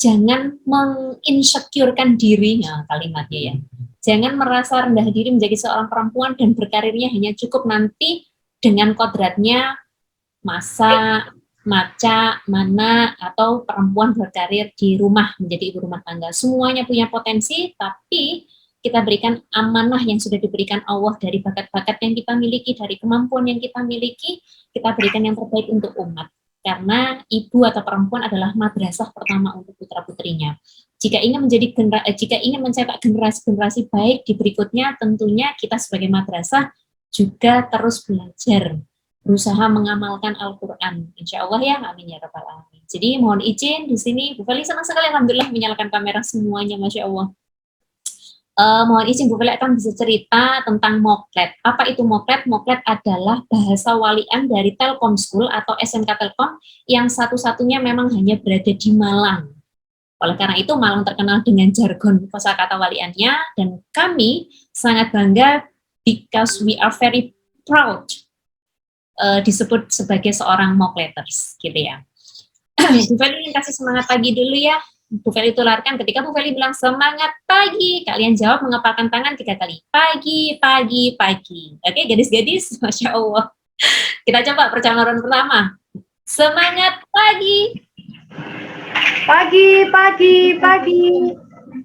jangan menginsecurekan diri, nah, kalimatnya ya. Jangan merasa rendah diri menjadi seorang perempuan dan berkarirnya hanya cukup nanti dengan kodratnya masak, maca, mana, atau perempuan berkarir di rumah menjadi ibu rumah tangga. Semuanya punya potensi, tapi kita berikan amanah yang sudah diberikan Allah dari bakat-bakat yang kita miliki, dari kemampuan yang kita miliki, kita berikan yang terbaik untuk umat. Karena ibu atau perempuan adalah madrasah pertama untuk putra-putrinya. Jika ingin mencetak generasi-generasi baik di berikutnya, tentunya kita sebagai madrasah juga terus belajar, berusaha mengamalkan Al-Quran. Insya Allah ya, amin ya rabbal alamin. Jadi mohon izin di sini, Bu Feli senang sekali alhamdulillah menyalakan kamera semuanya, Masya Allah. Mohon izin Bu Feli akan bisa cerita tentang Moklet. Apa itu Moklet? Moklet adalah bahasa walian dari Telkom School atau SMK Telkom yang satu-satunya memang hanya berada di Malang. Oleh karena itu Malang terkenal dengan jargon kosakata waliannya dan kami sangat bangga because we are very proud disebut sebagai seorang Mokleters gitu ya. Bu Feli ingin kasih semangat pagi dulu ya. Bu Feli tularkan ketika Bu Feli bilang semangat pagi, kalian jawab mengepalkan tangan 3 kali. Pagi, pagi, pagi. Oke, gadis-gadis, Masya Allah. Kita coba percakapan pertama. Semangat pagi. Pagi, pagi, pagi.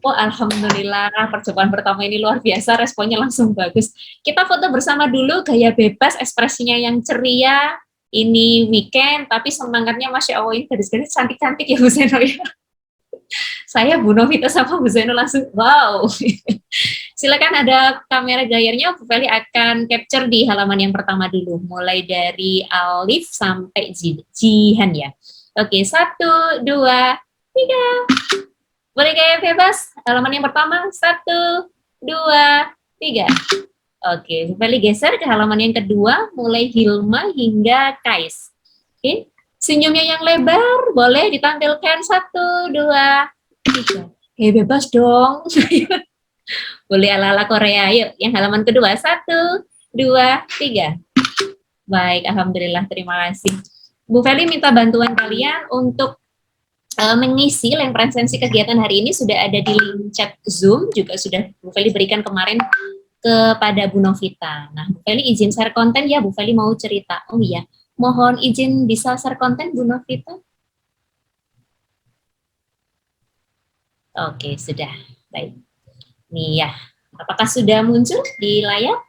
Oh, alhamdulillah, percobaan pertama ini luar biasa, responnya langsung bagus. Kita foto bersama dulu, gaya bebas, ekspresinya yang ceria. Ini weekend, tapi semangatnya Masya Allah, ini gadis-gadis cantik-cantik ya Bu Seno ya. Saya Bu Novita sama Bu Zainul langsung wow. Silakan ada kamera layarnya, Bu Feli akan capture di halaman yang pertama dulu, mulai dari Alif sampai Jihan ya. Oke, 1, 2, 3. Boleh gaya bebas. Halaman yang pertama, 1, 2, 3. Oke, Bu Feli geser ke halaman yang kedua, mulai Hilma hingga Kais. Oke, senyumnya yang lebar, boleh ditampilkan 1, 2, 3. Bebas dong. Boleh ala-ala Korea. Yuk, yang halaman kedua. 1, 2, 3. Baik, Alhamdulillah, terima kasih. Bu Feli minta bantuan kalian untuk mengisi link presensi kegiatan hari ini. Sudah ada di link chat Zoom, juga sudah Bu Feli berikan kemarin kepada Bu Novita. Nah, Bu Feli izin share konten ya, Bu Feli mau cerita. Oh iya, mohon izin bisa share konten Bu Novita. Oke, sudah. Baik. Nih ya, apakah sudah muncul di layar?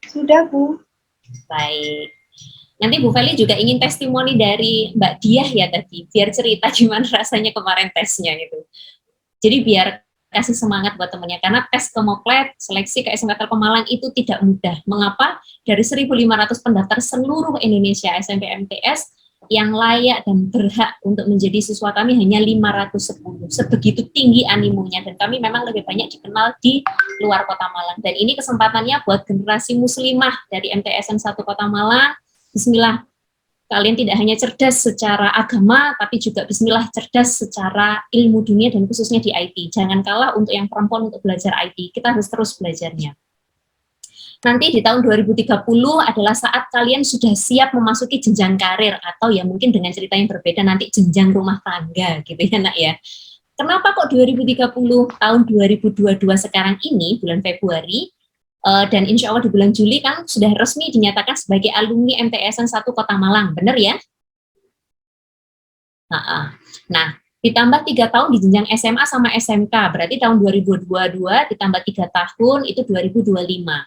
Sudah, Bu. Baik. Nanti Bu Feli juga ingin testimoni dari Mbak Diah ya tadi, biar cerita gimana rasanya kemarin tesnya gitu. Jadi biar kasih semangat buat temennya, karena tes ke Moklet, seleksi ke SMK Pemalang itu tidak mudah. Mengapa? Dari 1.500 pendaftar seluruh Indonesia SMP MTS, yang layak dan berhak untuk menjadi siswa kami hanya 510. Sebegitu tinggi animonya, dan kami memang lebih banyak dikenal di luar Kota Malang. Dan ini kesempatannya buat generasi muslimah dari MTSN 1 Kota Malang. Bismillah, kalian tidak hanya cerdas secara agama, tapi juga bismillah cerdas secara ilmu dunia dan khususnya di IT. Jangan kalah untuk yang perempuan untuk belajar IT. Kita harus terus belajarnya. Nanti di tahun 2030 adalah saat kalian sudah siap memasuki jenjang karir, atau ya mungkin dengan cerita yang berbeda nanti jenjang rumah tangga gitu ya nak ya. Kenapa kok 2030? Tahun 2022 sekarang ini, bulan Februari, dan insya Allah di bulan Juli kan sudah resmi dinyatakan sebagai alumni MTSN 1 Kota Malang, benar ya? Nah, ditambah 3 tahun di jenjang SMA sama SMK, berarti tahun 2022 ditambah 3 tahun itu 2025.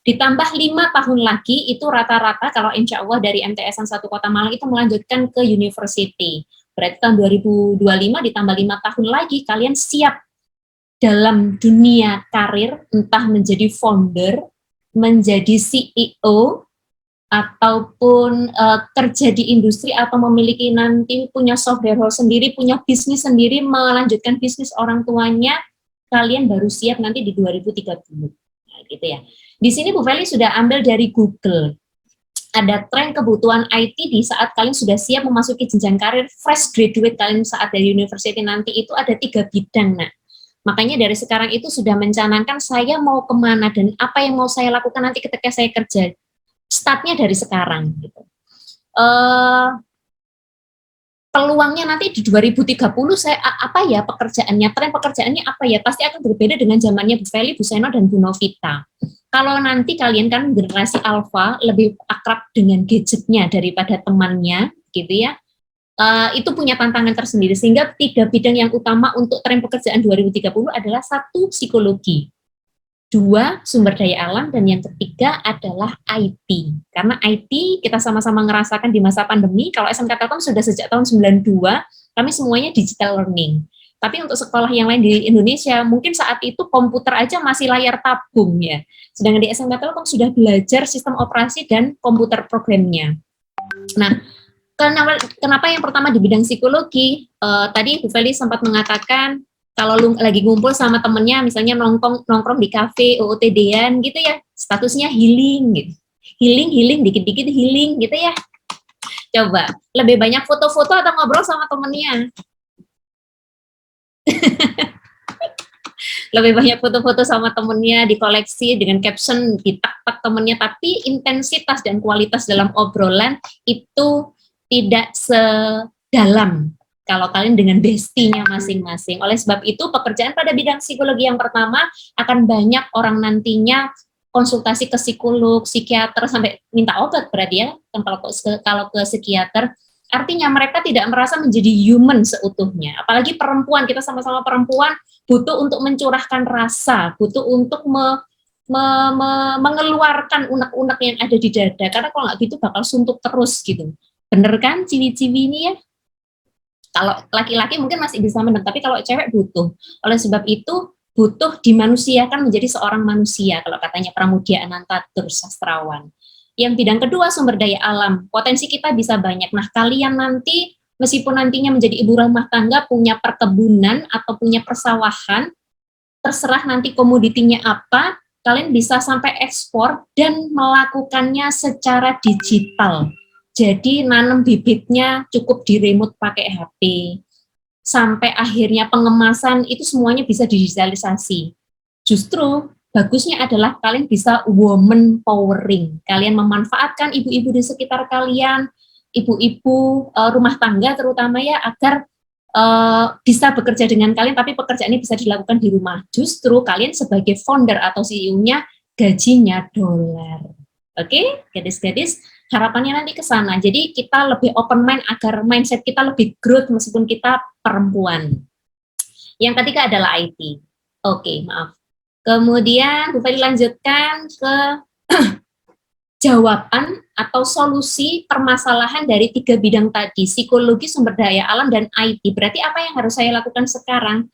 Ditambah 5 tahun lagi itu rata-rata kalau insya Allah dari MTSN 1 Kota Malang itu melanjutkan ke university. Berarti tahun 2025 ditambah 5 tahun lagi kalian siap dalam dunia karir, entah menjadi founder, menjadi CEO, ataupun kerja di industri, atau memiliki nanti punya software house sendiri, punya bisnis sendiri, melanjutkan bisnis orang tuanya, kalian baru siap nanti di 2030. Nah, gitu ya. Di sini Bu Feli sudah ambil dari Google. Ada tren kebutuhan IT di saat kalian sudah siap memasuki jenjang karir, fresh graduate kalian saat dari university nanti itu ada 3 bidang, nah. Makanya dari sekarang itu sudah mencanangkan saya mau kemana dan apa yang mau saya lakukan nanti ketika saya kerja. Startnya dari sekarang. Gitu. Peluangnya nanti di 2030 saya apa ya pekerjaannya, tren pekerjaannya apa ya, pasti akan berbeda dengan zamannya Bu Feli, Bu Seno, dan Bu Novita. Kalau nanti kalian kan generasi alpha lebih akrab dengan gadgetnya daripada temannya, gitu ya. Itu punya tantangan tersendiri, sehingga 3 bidang yang utama untuk tren pekerjaan 2030 adalah 1, psikologi, 2, sumber daya alam, dan yang ketiga adalah IT. Karena IT kita sama-sama ngerasakan di masa pandemi, kalau SMK Telkom sudah sejak tahun 92, kami semuanya digital learning. Tapi untuk sekolah yang lain di Indonesia, mungkin saat itu komputer aja masih layar tabung ya. Sedangkan di SMK Telkom sudah belajar sistem operasi dan komputer programnya. Nah, kenapa yang pertama di bidang psikologi? Tadi Bu Feli sempat mengatakan kalau lagi ngumpul sama temennya, misalnya nongkrong di kafe, OOTD-an gitu ya, statusnya healing gitu. Healing, dikit-dikit healing gitu ya. Coba, lebih banyak foto-foto atau ngobrol sama temennya? Lebih banyak foto-foto sama temennya, dikoleksi dengan caption, ditak-tak temennya, tapi intensitas dan kualitas dalam obrolan itu tidak sedalam kalau kalian dengan bestinya masing-masing. Oleh sebab itu, pekerjaan pada bidang psikologi yang pertama akan banyak orang nantinya konsultasi ke psikolog, psikiater, sampai minta obat berarti ya, kalau ke psikiater. Artinya mereka tidak merasa menjadi human seutuhnya. Apalagi perempuan, kita sama-sama perempuan, butuh untuk mencurahkan rasa, butuh untuk mengeluarkan unek-unek yang ada di dada. Karena kalau nggak gitu bakal suntuk terus gitu. Bener kan ciwi-ciwi ini ya? Kalau laki-laki mungkin masih bisa menang, tapi kalau cewek butuh. Oleh sebab itu, butuh dimanusiakan menjadi seorang manusia, kalau katanya Pramudia Anantatur, sastrawan. Yang bidang kedua, sumber daya alam. Potensi kita bisa banyak. Nah, kalian nanti, meskipun nantinya menjadi ibu rumah tangga, punya perkebunan atau punya persawahan, terserah nanti komoditinya apa, kalian bisa sampai ekspor dan melakukannya secara digital. Jadi nanam bibitnya cukup di remote pakai HP, sampai akhirnya pengemasan itu semuanya bisa digitalisasi. Justru bagusnya adalah kalian bisa woman powering. Kalian memanfaatkan ibu-ibu di sekitar kalian, ibu-ibu rumah tangga terutama ya, agar bisa bekerja dengan kalian, tapi pekerjaannya bisa dilakukan di rumah. Justru kalian sebagai founder atau CEO-nya gajinya dolar. Oke, gadis-gadis, harapannya nanti ke sana. Jadi kita lebih open mind agar mindset kita lebih growth meskipun kita perempuan. Yang ketiga adalah IT. Oke, maaf. Kemudian Bu Feli lanjutkan ke jawaban atau solusi permasalahan dari 3 bidang tadi, psikologi, sumber daya alam, dan IT. Berarti apa yang harus saya lakukan sekarang?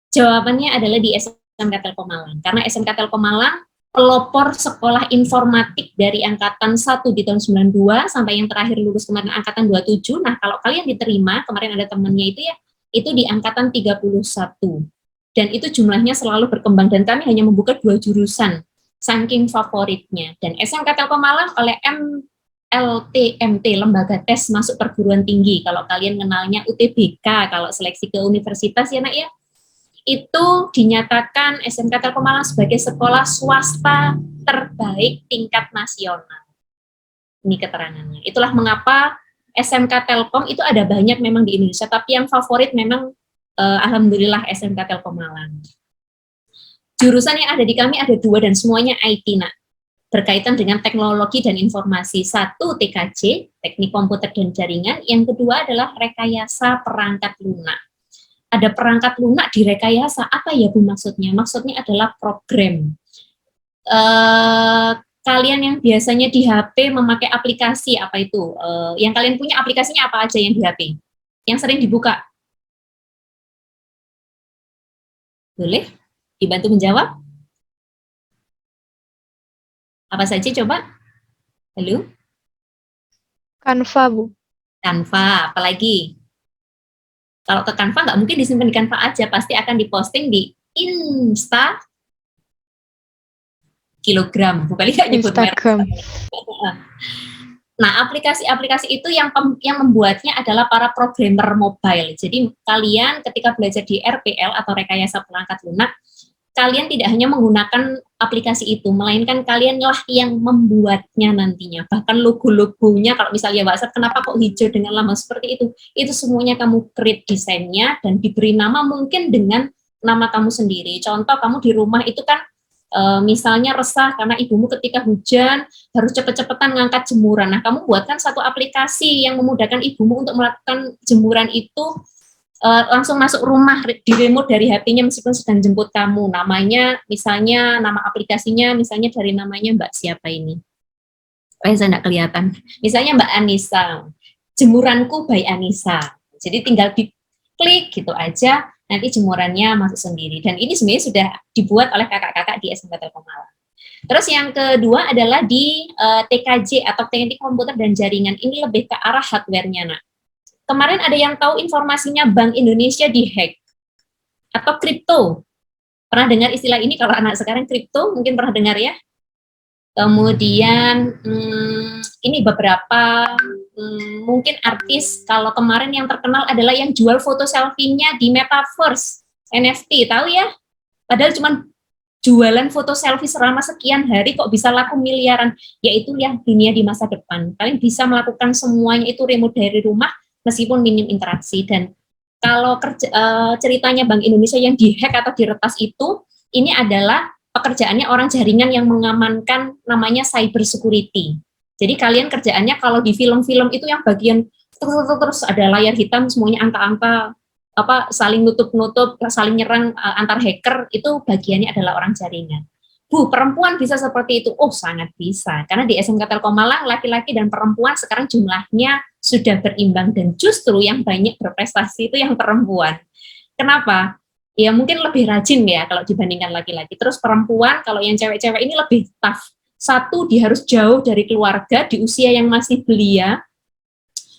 Jawabannya adalah di SMK Telkom Malang. Karena SMK Telkom Malang pelopor sekolah informatik dari angkatan 1 di tahun 92 sampai yang terakhir lulus kemarin angkatan 27. Nah, kalau kalian diterima, kemarin ada temennya itu ya, itu di angkatan 31. Dan itu jumlahnya selalu berkembang, dan kami hanya membuka 2 jurusan saking favoritnya. Dan SMK Telkom Malang oleh LTMT, Lembaga Tes Masuk Perguruan Tinggi, kalau kalian kenalnya UTBK, kalau seleksi ke universitas ya nak ya, itu dinyatakan SMK Telkom Malang sebagai sekolah swasta terbaik tingkat nasional. Ini keterangannya. Itulah mengapa SMK Telkom itu ada banyak memang di Indonesia, tapi yang favorit memang alhamdulillah SMK Telkom Malang. Jurusan yang ada di kami ada 2 dan semuanya IT, nak. Berkaitan dengan teknologi dan informasi. 1 TKJ, teknik komputer dan jaringan. Yang kedua adalah rekayasa perangkat lunak. Ada perangkat lunak di rekayasa. Apa ya Bu maksudnya? Maksudnya adalah program. Kalian yang biasanya di HP memakai aplikasi, apa itu? Yang kalian punya aplikasinya apa aja yang di HP? Yang sering dibuka? Boleh? Dibantu menjawab? Apa saja coba? Halo? Canva, Bu. Canva, apalagi? Kalau ke Canva nggak mungkin disimpan di Canva aja, pasti akan diposting di Insta kilogram. Bukan nggak nyebut merek. Instagram. Nah, aplikasi-aplikasi itu yang membuatnya adalah para programmer mobile. Jadi kalian ketika belajar di RPL atau rekayasa perangkat lunak, kalian tidak hanya menggunakan aplikasi itu, melainkan kalianlah yang membuatnya nantinya. Bahkan logo-logonya, kalau misalnya WhatsApp, kenapa kok hijau dengan lambang seperti itu semuanya kamu create desainnya dan diberi nama mungkin dengan nama kamu sendiri. Contoh, kamu di rumah itu kan misalnya resah karena ibumu ketika hujan harus cepet-cepetan ngangkat jemuran. Nah, kamu buatkan satu aplikasi yang memudahkan ibumu untuk melakukan jemuran itu langsung masuk rumah di remote dari HP-nya meskipun sedang jemput kamu. Namanya, misalnya nama aplikasinya, misalnya dari namanya Mbak siapa ini? Saya nggak kelihatan. Misalnya Mbak Anissa, jemuranku by Anissa. Jadi tinggal diklik gitu aja, nanti jemurannya masuk sendiri. Dan ini sebenarnya sudah dibuat oleh kakak-kakak di SMK Telkom Malang. Terus yang kedua adalah di TKJ atau teknik komputer dan jaringan. Ini lebih ke arah hardware-nya, nak. Kemarin ada yang tahu informasinya Bank Indonesia dihack atau kripto. Pernah dengar istilah ini? Kalau anak sekarang kripto mungkin pernah dengar ya. Kemudian ini beberapa mungkin artis, kalau kemarin yang terkenal adalah yang jual foto selfie-nya di Metaverse, NFT, tahu ya? Padahal cuma jualan foto selfie selama sekian hari kok bisa laku miliaran, yaitu ya dunia di masa depan. Kalian bisa melakukan semuanya itu remote dari rumah, meskipun minim interaksi. Dan kalau ceritanya Bank Indonesia yang dihack atau diretas itu, ini adalah pekerjaannya orang jaringan yang mengamankan namanya cyber security. Jadi kalian kerjaannya kalau di film-film itu yang bagian terus ada layar hitam semuanya angka-angka, apa saling nutup-nutup, saling nyerang antar hacker, itu bagiannya adalah orang jaringan. Bu, perempuan bisa seperti itu? Oh, sangat bisa. Karena di SMK Telkom Malang, laki-laki dan perempuan sekarang jumlahnya sudah berimbang, dan justru yang banyak berprestasi itu yang perempuan. Kenapa? Ya mungkin lebih rajin ya kalau dibandingkan laki-laki. Terus perempuan, kalau yang cewek-cewek ini lebih tough. 1, dia harus jauh dari keluarga di usia yang masih belia.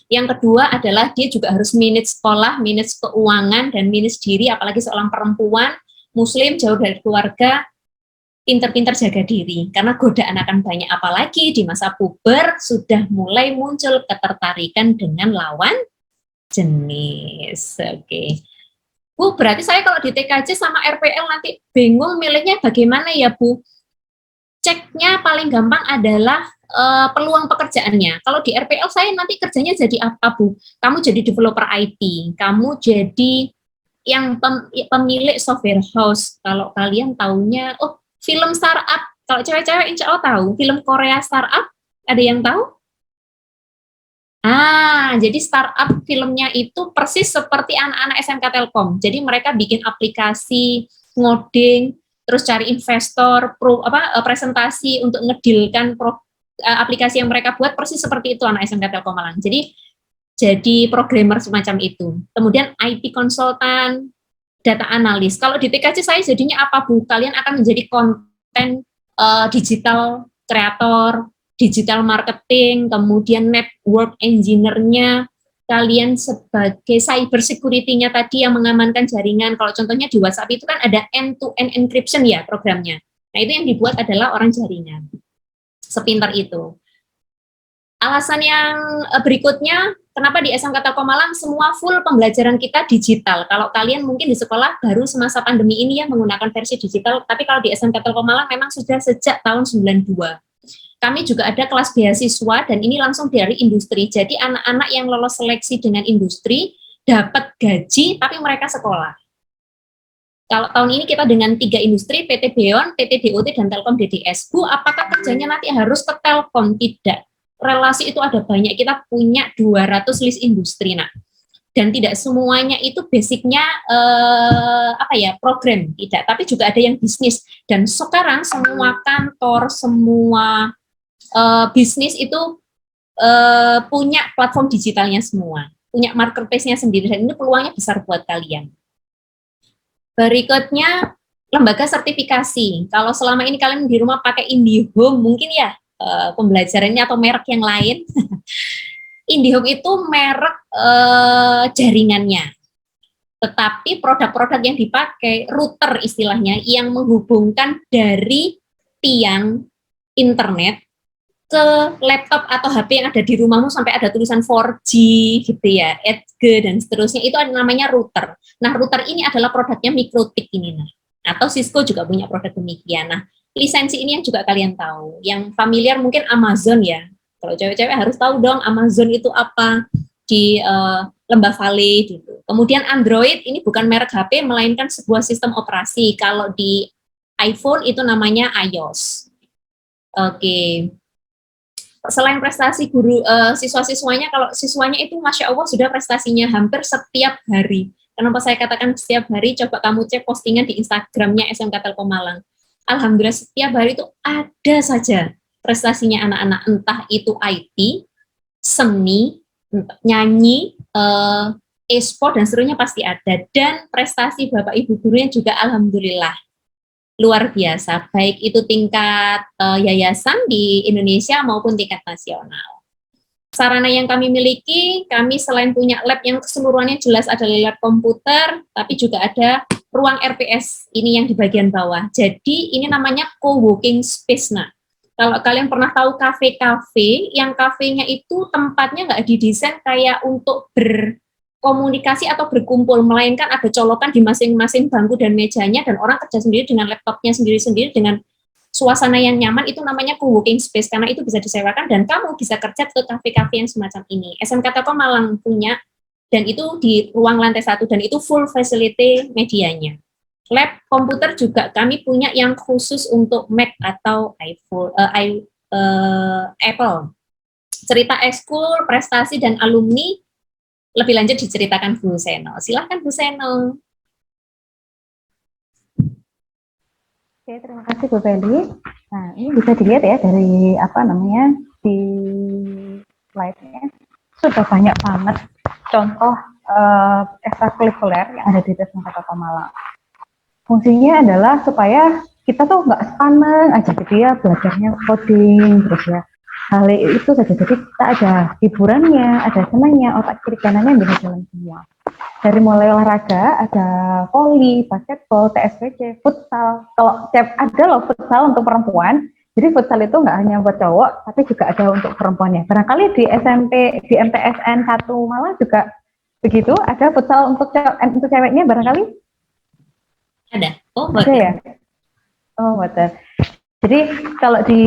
Yang kedua adalah dia juga harus manage sekolah, manage keuangan, dan manage diri, apalagi seorang perempuan. Muslim, jauh dari keluarga, pinter-pinter jaga diri, karena godaan akan banyak, apalagi di masa puber sudah mulai muncul ketertarikan dengan lawan jenis. Oke. Bu, berarti saya kalau di TKJ sama RPL nanti bingung milihnya bagaimana ya, Bu? Ceknya paling gampang adalah peluang pekerjaannya. Kalau di RPL saya nanti kerjanya jadi apa, Bu? Kamu jadi developer IT, kamu jadi yang pemilik software house. Kalau kalian taunya, oh, film startup. Kalau cewek-cewek insya Allah tahu. Film Korea startup, ada yang tahu? Jadi startup filmnya itu persis seperti anak-anak SMK Telkom. Jadi mereka bikin aplikasi, ngoding, terus cari investor, presentasi untuk ngedilkan aplikasi yang mereka buat, persis seperti itu anak SMK Telkom Malang. Jadi programmer semacam itu. Kemudian IT konsultan, data analis. Kalau di TKJ saya jadinya apa, Bu? Kalian akan menjadi konten digital kreator, digital marketing, kemudian network engineer-nya, kalian sebagai cyber security-nya tadi yang mengamankan jaringan. Kalau contohnya di WhatsApp itu kan ada end-to-end encryption ya programnya. Nah, itu yang dibuat adalah orang jaringan. Sepintar itu. Alasan yang berikutnya, kenapa di SMK Telkom Malang semua full pembelajaran kita digital. Kalau kalian mungkin di sekolah baru semasa pandemi ini ya menggunakan versi digital, tapi kalau di SMK Telkom Malang memang sudah sejak tahun 92. Kami juga ada kelas beasiswa dan ini langsung dari industri. Jadi anak-anak yang lolos seleksi dengan industri dapat gaji tapi mereka sekolah. Kalau tahun ini kita dengan 3 industri, PT Beon, PT DOT, dan Telkom DDS. Bu, apakah kerjanya nanti harus ke Telkom? Tidak. Relasi itu ada banyak. Kita punya 200 list industri, nak. Dan tidak semuanya itu basicnya program, tidak. Tapi juga ada yang bisnis. Dan sekarang semua kantor, semua bisnis itu punya platform digitalnya semua, punya marketplace-nya sendiri, dan ini peluangnya besar buat kalian. Berikutnya, lembaga sertifikasi. Kalau selama ini kalian di rumah pakai IndiHome, mungkin ya pembelajarannya atau merek yang lain. IndiHome itu merek jaringannya, tetapi produk-produk yang dipakai, router istilahnya, yang menghubungkan dari tiang internet ke laptop atau HP yang ada di rumahmu sampai ada tulisan 4G gitu ya, Edge dan seterusnya, itu namanya router. Nah, router ini adalah produknya Mikrotik ini, atau Cisco juga punya produk demikian. Nah, lisensi ini yang juga kalian tahu. Yang familiar mungkin Amazon ya. Kalau cewek-cewek harus tahu dong Amazon itu apa di Lembah Valley gitu. Kemudian Android ini bukan merek HP melainkan sebuah sistem operasi. Kalau di iPhone itu namanya iOS. Oke. Selain prestasi guru siswa-siswanya, kalau siswanya itu Masya Allah sudah prestasinya hampir setiap hari. Kenapa saya katakan setiap hari? Coba kamu cek postingan di Instagramnya SMK Telkom Malang. Alhamdulillah setiap hari itu ada saja prestasinya anak-anak, entah itu IT, seni, nyanyi, e-sport, dan seterusnya pasti ada. Dan prestasi Bapak Ibu gurunya juga alhamdulillah luar biasa, baik itu tingkat yayasan di Indonesia maupun tingkat nasional. Sarana yang kami miliki, kami selain punya lab yang keseluruhannya jelas adalah lab komputer, tapi juga ada ruang RPS, ini yang di bagian bawah. Jadi ini namanya co-working space. Nah, kalau kalian pernah tahu kafe-kafe, yang kafenya itu tempatnya nggak didesain kayak untuk berkomunikasi atau berkumpul, melainkan ada colokan di masing-masing bangku dan mejanya, dan orang kerja sendiri dengan laptopnya sendiri-sendiri dengan suasana yang nyaman. Itu namanya co-working space, karena itu bisa disewakan dan kamu bisa kerja ke kafe-kafe yang semacam ini. SMK Telkom Malang punya, dan itu di ruang lantai 1, dan itu full facility medianya. Lab komputer juga kami punya yang khusus untuk Mac atau iPhone, Apple. Cerita ekskul, prestasi, dan alumni lebih lanjut diceritakan Bu Seno. Silahkan Bu Seno. Oke, terima kasih Bu Feli. Nah, ini bisa dilihat ya dari di slide-nya sudah banyak banget contoh ekstrakurikuler yang ada di SMK Telkom Malang. Fungsinya adalah supaya kita tuh nggak sepaneng aja gitu ya, belajarnya coding terus ya. Hal itu saja, jadi kita ada hiburannya, ada senangnya, otak kiri kanannya bisa jalan semua. dari mulai olahraga, ada voli, basketball, TSBC, futsal. Kalau ada loh futsal untuk perempuan, jadi futsal itu nggak hanya buat cowok, tapi juga ada untuk perempuannya. Barangkali di SMP, di MTSN 1 Malang juga begitu, ada futsal untuk ceweknya barangkali? Ada. Oh, Ada ya? Oh, betul. Jadi kalau di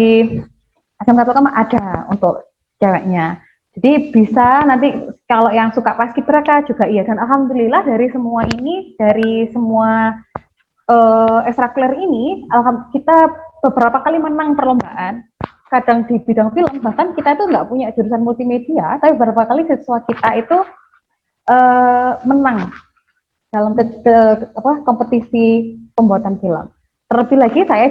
SMK Telkom ada untuk ceweknya. Jadi bisa nanti kalau yang suka paskibraka juga iya, dan alhamdulillah dari semua ini, dari semua ekstrakurikuler ini, kita beberapa kali menang perlombaan. Kadang di bidang film, bahkan kita itu nggak punya jurusan multimedia, tapi beberapa kali siswa kita itu menang dalam kompetisi pembuatan film. Terlebih lagi saya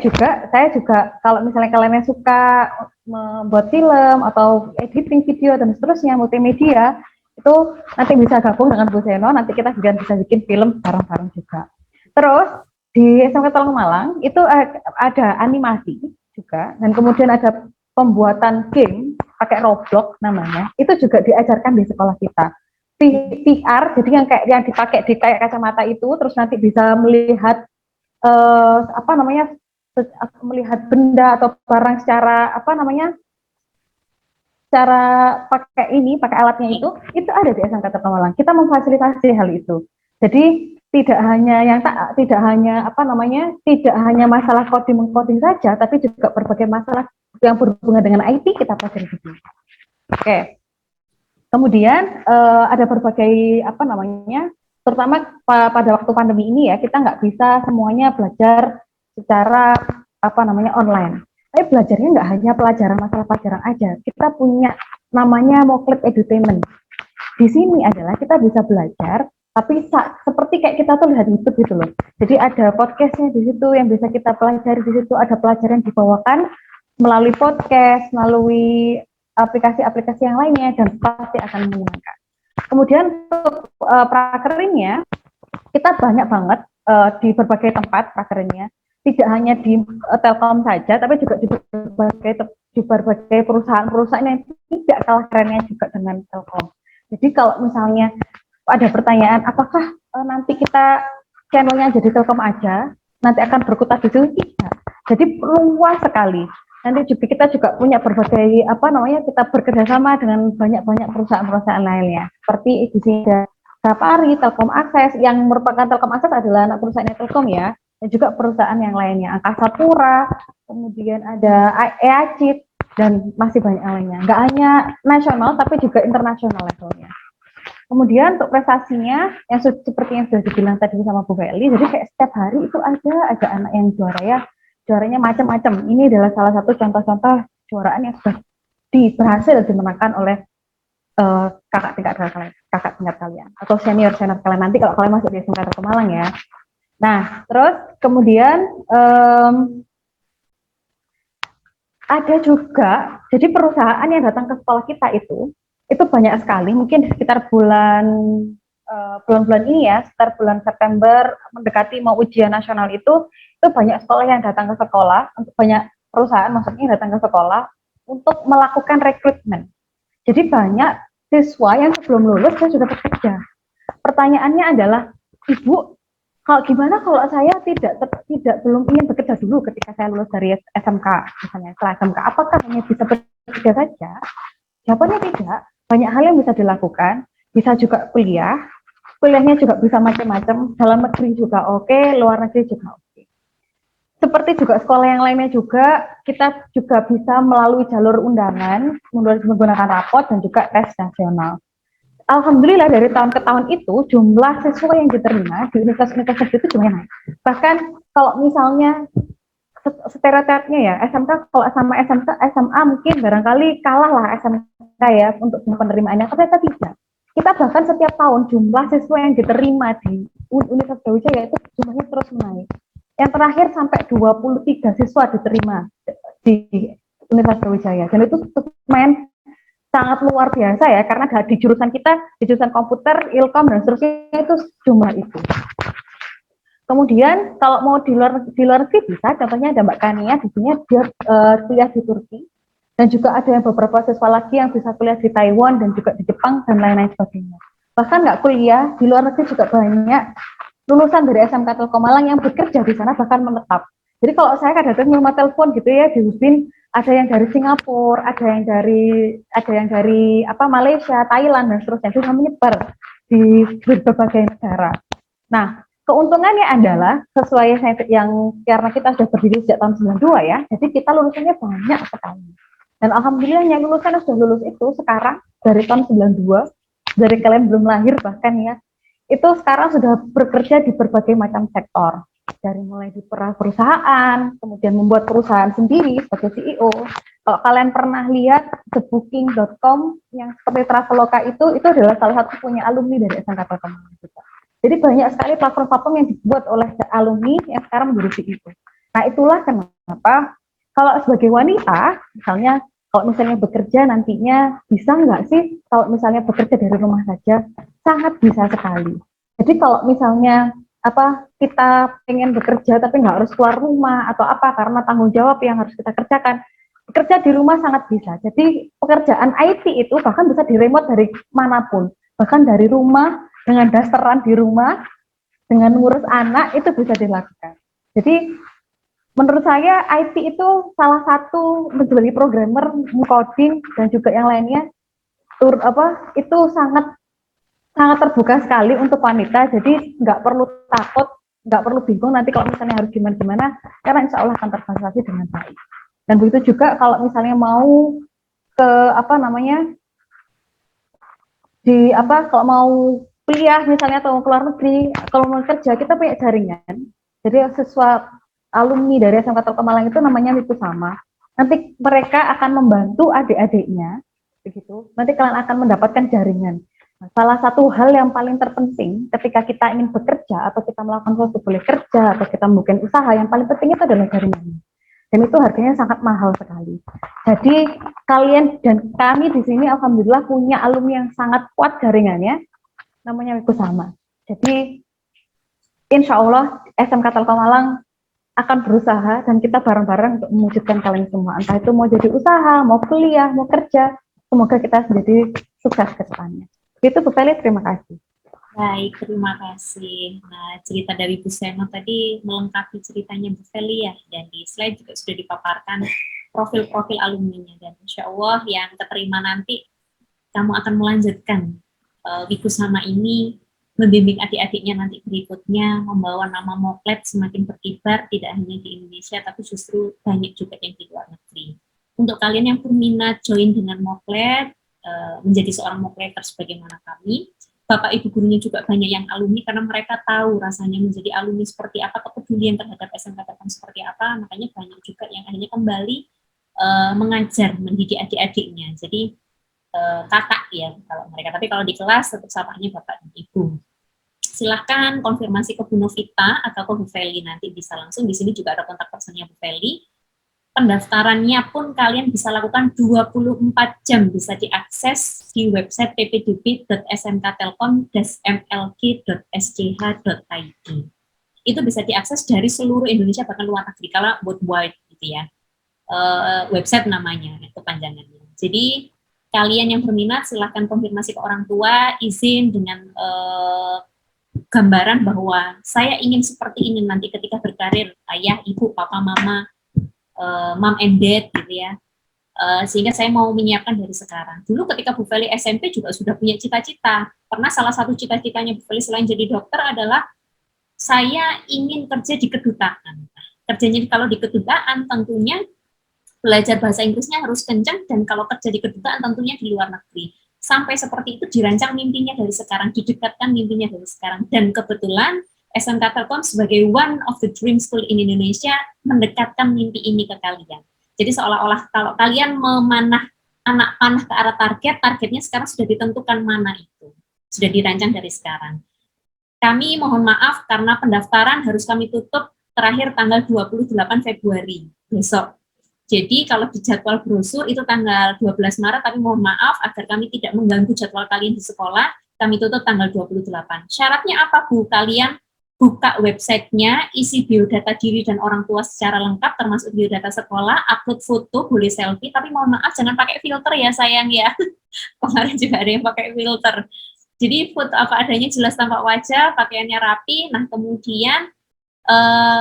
juga kalau misalnya kalian yang suka membuat film atau editing video dan seterusnya multimedia, itu nanti bisa gabung dengan Bu Seno, nanti kita juga bisa bikin film bareng-bareng juga. Terus di SMK Telkom Malang itu ada animasi juga, dan kemudian ada pembuatan game pakai Roblox namanya, itu juga diajarkan di sekolah kita. VR, jadi yang dipakai di kayak kacamata itu, terus nanti bisa melihat melihat benda atau barang secara secara pakai alatnya itu ada di SMK Telkom Malang. Kita memfasilitasi hal itu. Jadi tidak hanya masalah coding saja, tapi juga berbagai masalah yang berhubungan dengan IT kita pelajari di sini. Oke. Kemudian ada berbagai terutama pada waktu pandemi ini ya, kita nggak bisa semuanya belajar secara online. Tapi belajarnya nggak hanya masalah pelajaran aja. Kita punya namanya Moclip Edutainment. Di sini adalah kita bisa belajar, tapi seperti kayak kita tuh lihat YouTube gitu loh. Jadi ada podcastnya di situ yang bisa kita pelajari di situ. Ada pelajaran dibawakan melalui podcast, melalui aplikasi-aplikasi yang lainnya, dan pasti akan menyenangkan. Kemudian untuk prakeringnya, kita banyak banget di berbagai tempat prakeringnya, tidak hanya di Telkom saja, tapi juga di berbagai perusahaan-perusahaan yang tidak kalah kerennya juga dengan Telkom. Jadi kalau misalnya ada pertanyaan, apakah nanti kita channelnya jadi Telkom aja, nanti akan berkutat di situ? Tidak. Jadi luas sekali. Nanti juga kita juga punya berbagai kita bekerjasama dengan banyak perusahaan-perusahaan lainnya. Seperti di sini ada Gapari, Telkom Akses, yang merupakan Telkom Akses adalah anak perusahaannya Telkom ya, dan juga perusahaan yang lainnya, Angkasa Pura, kemudian ada EACIT, dan masih banyak lainnya. Nggak hanya nasional, tapi juga internasional levelnya. Kemudian untuk prestasinya, yang seperti yang sudah dibilang tadi sama Bu Feli, jadi kayak setiap hari itu ada anak yang juara ya, juaranya macam-macam. Ini adalah salah satu contoh-contoh juaraan yang sudah berhasil dimenangkan oleh kakak tingkat kalian atau senior kalian nanti kalau kalian masuk di SMK Telkom Malang ya. Nah, terus kemudian ada juga, jadi perusahaan yang datang ke sekolah kita itu banyak sekali. Mungkin sekitar bulan-bulan ini ya, sekitar bulan September mendekati mau ujian nasional itu banyak sekolah yang datang ke sekolah, untuk banyak perusahaan maksudnya datang ke sekolah untuk melakukan rekrutmen. Jadi banyak siswa yang sebelum lulus dia sudah bekerja. Pertanyaannya adalah, Ibu, gimana kalau saya belum ingin bekerja dulu ketika saya lulus dari SMK, misalnya setelah SMK, apakah hanya bisa bekerja saja? Jawabannya tidak. Banyak hal yang bisa dilakukan, bisa juga kuliahnya juga bisa macam-macam, dalam negeri juga oke, luar negeri juga oke. Seperti juga sekolah yang lainnya juga, kita juga bisa melalui jalur undangan, menggunakan rapot dan juga tes nasional. Alhamdulillah dari tahun ke tahun itu jumlah siswa yang diterima di universitas itu cuma naik. Bahkan kalau misalnya stereotipnya ya, SMK kalau sama SMA mungkin barangkali kalah lah SMK ya untuk penerimaannya, ternyata tidak. Kita bahkan setiap tahun jumlah siswa yang diterima di Universitas Brawijaya itu jumlahnya terus menaik. Yang terakhir sampai 23 siswa diterima di Universitas Brawijaya, dan itu lumayan sangat luar biasa ya, karena di jurusan kita, di jurusan komputer, ilkom dan seterusnya itu jumlah itu. Kemudian kalau mau di luar negeri bisa, contohnya ada Mbak Kania, di sini dia kuliah di Turki, dan juga ada yang beberapa siswa lagi yang bisa kuliah di Taiwan dan juga di Jepang dan lain-lain sebagainya. bahkan nggak kuliah, di luar negeri juga banyak lulusan dari SMK Telkom Malang yang bekerja di sana bahkan menetap. Jadi kalau saya kadang-kadang nomor telepon gitu ya di UPIN, ada yang dari Singapura, ada yang dari Malaysia, Thailand dan seterusnya, juga menyebar di berbagai negara. Nah, keuntungannya adalah sesuai yang karena kita sudah berdiri sejak tahun 92 ya, jadi kita lulusannya banyak sekali. Dan alhamdulillah yang lulusan sudah lulus itu sekarang dari tahun 92, dari kalian belum lahir bahkan ya, itu sekarang sudah bekerja di berbagai macam sektor. Dari mulai di perusahaan, kemudian membuat perusahaan sendiri sebagai CEO. Kalau kalian pernah lihat thebooking.com yang seperti Traveloka itu adalah salah satu punya alumni dari SMK Telkom juga. Jadi banyak sekali platform-platform yang dibuat oleh alumni yang sekarang menjadi CEO. Nah itulah kenapa kalau sebagai wanita, misalnya kalau misalnya bekerja nantinya bisa nggak sih kalau misalnya bekerja dari rumah saja? Sangat bisa sekali. Jadi kalau misalnya kita pengen bekerja tapi nggak harus keluar rumah atau karena tanggung jawab yang harus kita kerjakan, bekerja di rumah sangat bisa. Jadi pekerjaan IT itu bahkan bisa di remote dari manapun, bahkan dari rumah dengan dasteran di rumah dengan ngurus anak itu bisa dilakukan. Jadi menurut saya IT itu salah satu menjadi programmer, coding dan juga yang lainnya itu sangat terbuka sekali untuk wanita, jadi nggak perlu takut, nggak perlu bingung nanti kalau misalnya harus gimana, karena insya Allah akan terfasilitasi dengan baik. Dan begitu juga kalau misalnya mau ke kalau mau kuliah misalnya atau mau keluar negeri, kalau mau kerja kita punya jaringan. Jadi siswa alumni dari SMK Telkom Malang itu namanya Wikusama. Nanti mereka akan membantu adik-adiknya, begitu. Nanti kalian akan mendapatkan jaringan. Salah satu hal yang paling terpenting ketika kita ingin bekerja atau kita melakukan sesuatu boleh kerja atau kita mungkin usaha, yang paling penting itu adalah jaringan. Dan itu harganya sangat mahal sekali. Jadi kalian dan kami di sini alhamdulillah punya alumni yang sangat kuat jaringannya, namanya Wikusama. Jadi insya Allah SMK Telkom Malang akan berusaha dan kita bareng-bareng untuk mewujudkan kalian semua. Entah itu mau jadi usaha, mau kuliah, mau kerja, semoga kita menjadi sukses ke depannya. Itu Bu Feli, terima kasih. Baik, terima kasih. Nah, cerita dari Bu Seno tadi melengkapi ceritanya Bu Feli ya, dan di slide juga sudah dipaparkan profil-profil alumninya, dan insya Allah yang keterima nanti kamu akan melanjutkan Wikusama ini, membimbing adik-adiknya nanti berikutnya, membawa nama Moklet semakin berkibar, tidak hanya di Indonesia, tapi justru banyak juga yang di luar negeri. Untuk kalian yang berminat join dengan Moklet, menjadi seorang Mokleter sebagaimana kami, Bapak Ibu gurunya juga banyak yang alumni karena mereka tahu rasanya menjadi alumni seperti apa, kepedulian terhadap SMK Telkom seperti apa, makanya banyak juga yang akhirnya kembali mengajar, mendidik adik-adiknya. Jadi kakak ya kalau mereka, tapi kalau di kelas tetap sapanya Bapak dan Ibu. Silahkan konfirmasi ke Bu Novita atau ke Bu Feli, nanti bisa langsung, di sini juga ada kontak personnya Bu Feli. Pendaftarannya pun kalian bisa lakukan 24 jam, bisa diakses di website ppdb.smktelkom-mlg.sch.id. Itu bisa diakses dari seluruh Indonesia, bahkan luar negeri, kalau worldwide gitu ya. Website namanya, itu panjangannya. Jadi kalian yang berminat silahkan konfirmasi ke orang tua, izin dengan gambaran bahwa saya ingin seperti ini nanti ketika berkarir, ayah, ibu, papa, mama, mom and dad gitu ya, sehingga saya mau menyiapkan dari sekarang. Dulu ketika Bu Feli SMP juga sudah punya cita-cita, karena salah satu cita-citanya Bu Feli selain jadi dokter adalah saya ingin kerja di kedutaan. Kerjanya kalau di kedutaan tentunya belajar bahasa Inggrisnya harus kencang, dan kalau kerja di kedutaan tentunya di luar negeri. Sampai seperti itu dirancang mimpinya dari sekarang, didekatkan mimpinya dari sekarang, dan kebetulan SMK Telkom sebagai one of the dream school in Indonesia mendekatkan mimpi ini ke kalian. Jadi seolah-olah kalau kalian memanah anak panah ke arah target, targetnya sekarang sudah ditentukan mana itu. Sudah dirancang dari sekarang. Kami mohon maaf karena pendaftaran harus kami tutup terakhir tanggal 28 Februari, besok. Jadi kalau di jadwal brosur itu tanggal 12 Maret, tapi mohon maaf agar kami tidak mengganggu jadwal kalian di sekolah, kami tutup tanggal 28. Syaratnya apa Bu? Kalian buka websitenya, isi biodata diri dan orang tua secara lengkap, termasuk biodata sekolah, upload foto, boleh selfie, tapi mohon maaf jangan pakai filter ya sayang ya. Kemarin juga ada yang pakai filter. Jadi foto apa adanya, jelas tampak wajah, pakaiannya rapi. Nah, kemudian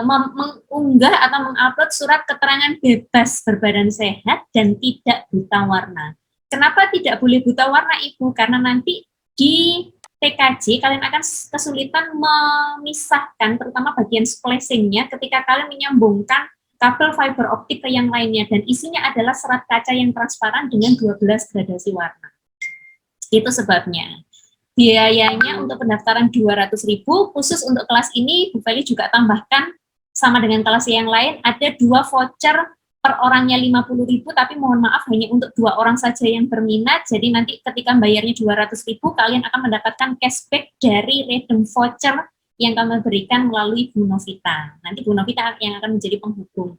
mengunggah atau mengupload surat keterangan bebas berbadan sehat dan tidak buta warna. Kenapa tidak boleh buta warna, Ibu? Karena nanti di TKJ kalian akan kesulitan memisahkan, terutama bagian splicing-nya ketika kalian menyambungkan kabel fiber optik ke yang lainnya, dan isinya adalah serat kaca yang transparan dengan 12 gradasi warna. Itu sebabnya. Biayanya untuk pendaftaran 200.000, khusus untuk kelas ini Bu Feli juga tambahkan sama dengan kelas yang lain, ada 2 voucher per orangnya 50.000, tapi mohon maaf hanya untuk 2 orang saja yang berminat. Jadi nanti ketika bayarnya 200.000, kalian akan mendapatkan cashback dari redeem voucher yang kami berikan melalui Bu Novita. Nanti Bu Novita yang akan menjadi penghubung.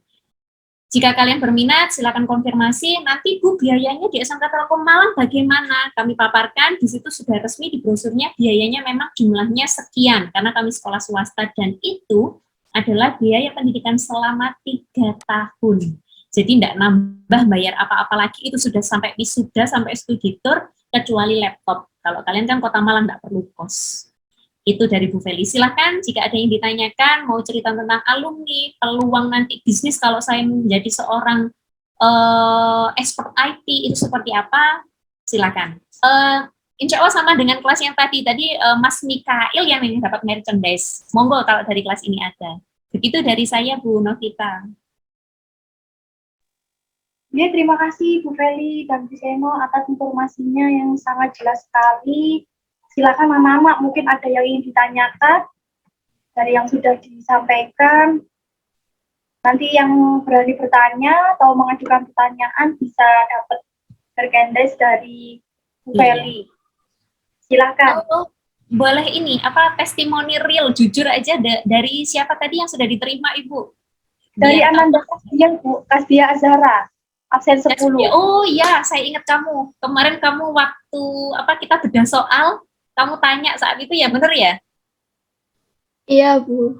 Jika kalian berminat, silakan konfirmasi. Nanti Bu, biayanya di SMK Telkom Malang bagaimana? Kami paparkan, di situ sudah resmi di brosurnya, biayanya memang jumlahnya sekian, karena kami sekolah swasta, dan itu adalah biaya pendidikan selama 3 tahun. Jadi tidak nambah bayar apa-apa lagi, itu sudah sampai wisuda, sampai studi tour, kecuali laptop. Kalau kalian kan Kota Malang tidak perlu kos. Itu dari Bu Feli. Silahkan jika ada yang ditanyakan, mau cerita tentang alumni, peluang nanti bisnis kalau saya menjadi seorang expert IT itu seperti apa, silakan. Insya Allah sama dengan kelas yang tadi Mas Mikael yang dapat merchandise. Monggo kalau dari kelas ini ada. Begitu dari saya, Bu Novita. Ya, terima kasih Bu Feli dan Bu Seno atas informasinya yang sangat jelas sekali. Silakan anak-anak, mungkin ada yang ingin ditanyakan dari yang sudah disampaikan. Nanti yang berani bertanya atau mengajukan pertanyaan bisa dapat merchandise dari Bu Feli. Silakan. Boleh ini, testimoni real, jujur aja dari siapa tadi yang sudah diterima, Ibu? Dari Ananda Kasbian, Bu, Kasbia Azhara, absen 10. Oh iya, saya ingat kamu. Kemarin kamu waktu kita bedah soal, kamu tanya saat itu ya, bener ya? Iya, Bu.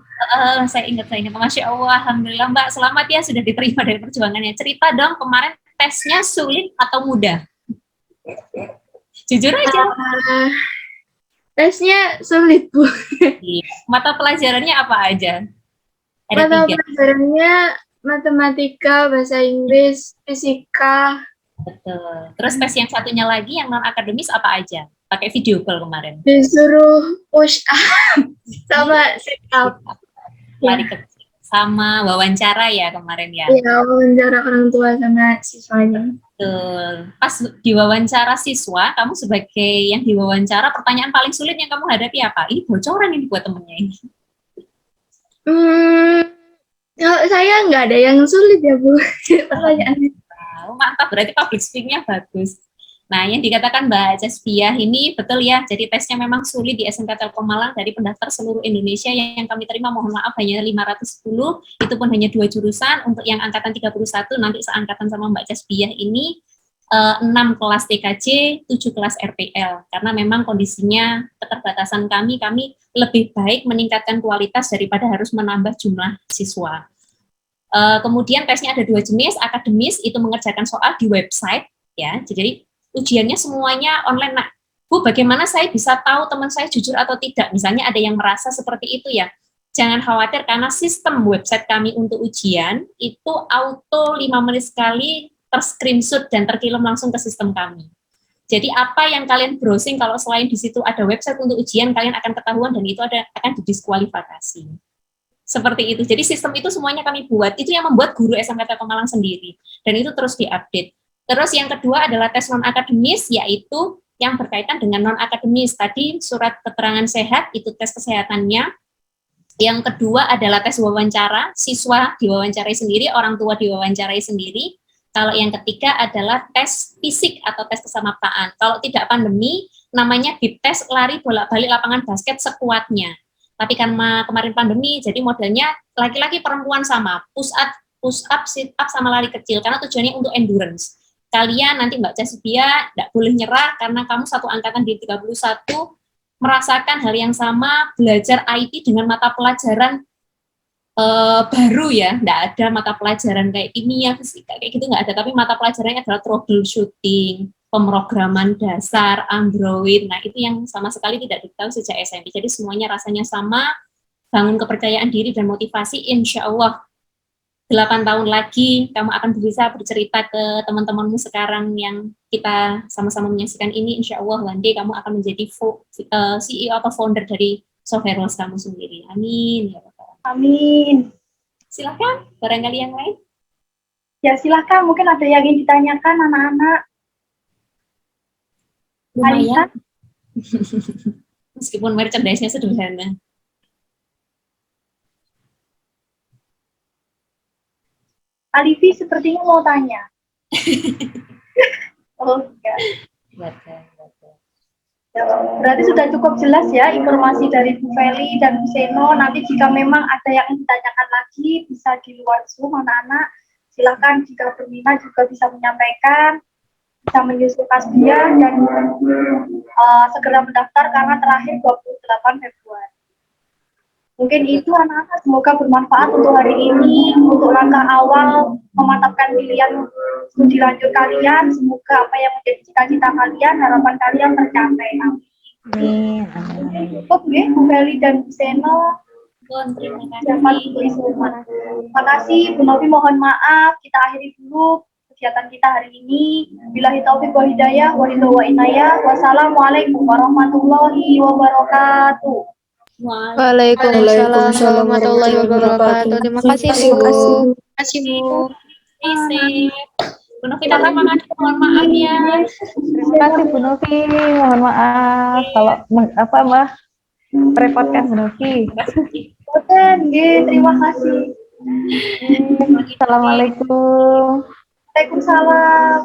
Saya ingat. Masya Allah, Alhamdulillah Mbak, selamat ya sudah diterima dari perjuangannya. Cerita dong, kemarin tesnya sulit atau mudah? Jujur aja. Tesnya sulit, Bu. Mata pelajarannya apa aja? Ada Mata 3. pelajarannya matematika, bahasa Inggris, fisika. Betul. Terus tes yang satunya lagi yang non akademis apa aja? Pakai video call kemarin. Disuruh push up sama sit up. Lari kecil. Sama wawancara ya kemarin ya. Iya, wawancara orang tua sama siswanya. Betul. Pas diwawancara siswa, kamu sebagai yang diwawancara, pertanyaan paling sulit yang kamu hadapi apa? Ini bocoran ini buat temennya ini. Kalau saya nggak ada yang sulit ya, Bu. Pertanyaannya. Wow, mantap, berarti public speaking-nya bagus. Nah, yang dikatakan Mbak Jasbiah ini betul ya, jadi tesnya memang sulit di SMK Telkom Malang. Dari pendaftar seluruh Indonesia yang kami terima, mohon maaf hanya 510, itu pun hanya 2 jurusan. Untuk yang angkatan 31, nanti seangkatan sama Mbak Jasbiah ini 6 kelas TKJ, 7 kelas RPL. Karena memang kondisinya keterbatasan kami lebih baik meningkatkan kualitas daripada harus menambah jumlah siswa. Kemudian tesnya ada 2 jenis, akademis itu mengerjakan soal di website, ya, jadi ujiannya semuanya online. Nah, Bu, bagaimana saya bisa tahu teman saya jujur atau tidak? Misalnya ada yang merasa seperti itu ya. Jangan khawatir karena sistem website kami untuk ujian itu auto 5 menit sekali ter-screenshot dan terkirim langsung ke sistem kami. Jadi apa yang kalian browsing kalau selain di situ ada website untuk ujian, kalian akan ketahuan dan itu akan didiskualifikasi. Seperti itu. Jadi sistem itu semuanya kami buat. Itu yang membuat guru SMK Telkom Malang sendiri. Dan itu terus diupdate. Terus yang kedua adalah tes non-akademis, yaitu yang berkaitan dengan non-akademis. Tadi surat keterangan sehat, itu tes kesehatannya. Yang kedua adalah tes wawancara, siswa diwawancarai sendiri, orang tua diwawancarai sendiri. Kalau yang ketiga adalah tes fisik atau tes kesamaptaan. Kalau tidak pandemi, namanya dites lari bolak-balik lapangan basket sekuatnya. Tapi karena kemarin pandemi, jadi modelnya laki-laki perempuan sama, push up, sit up, sama lari kecil, karena tujuannya untuk endurance. Kalian nanti Mbak Jasbiah tidak boleh nyerah karena kamu satu angkatan di 31 merasakan hal yang sama, belajar IT dengan mata pelajaran baru ya, tidak ada mata pelajaran kayak kimia, fisika, kayak gitu nggak ada, tapi mata pelajarannya adalah troubleshooting, pemrograman dasar, Android. Nah, itu yang sama sekali tidak diketahui sejak SMP. Jadi semuanya rasanya sama, bangun kepercayaan diri dan motivasi, insya Allah 8 tahun lagi kamu akan bisa bercerita ke teman-temanmu sekarang yang kita sama-sama menyaksikan ini, insya Allah one day kamu akan menjadi CEO atau founder dari Software House kamu sendiri. Amin. Ya Rabbal Alamin. Amin. Silakan, barangkali yang lain. Ya silakan, mungkin ada yang ingin ditanyakan anak-anak. Lumayan. Meskipun merchandise-nya sederhana. Alifi sepertinya mau tanya. Oh, enggak. Ya, berarti sudah cukup jelas ya informasi dari Bu Feli dan Bu Seno. Nanti jika memang ada yang ditanyakan lagi, bisa di luar Zoom anak-anak. Silakan jika berminat juga bisa menyampaikan, bisa menyusul tasbih dan segera mendaftar karena terakhir 28 Februari. Mungkin itu anak-anak, semoga bermanfaat untuk hari ini, untuk langkah awal memantapkan pilihan studi lanjut kalian. Semoga apa yang menjadi cita-cita kalian, harapan kalian tercapai. Amin. Oke, Bu Feli dan Bu Seno. Terima Terima kasih Bu Novi, mohon maaf. Kita akhiri dulu kegiatan kita hari ini. Billahi taufiq wal hidayah, wa ridho wa inayah. Wassalamualaikum warahmatullahi wabarakatuh. Waalaikumsalam warahmatullahi wabarakatuh. Terima kasih Bu. Terima kasih Bu. Bu Novita, terima kasih. Mohon maaf ya. Terima kasih Bu Novi, mohon maaf kalau merepotkan Bu Novi. Oke, terima kasih. Assalamualaikum. Waalaikumsalam.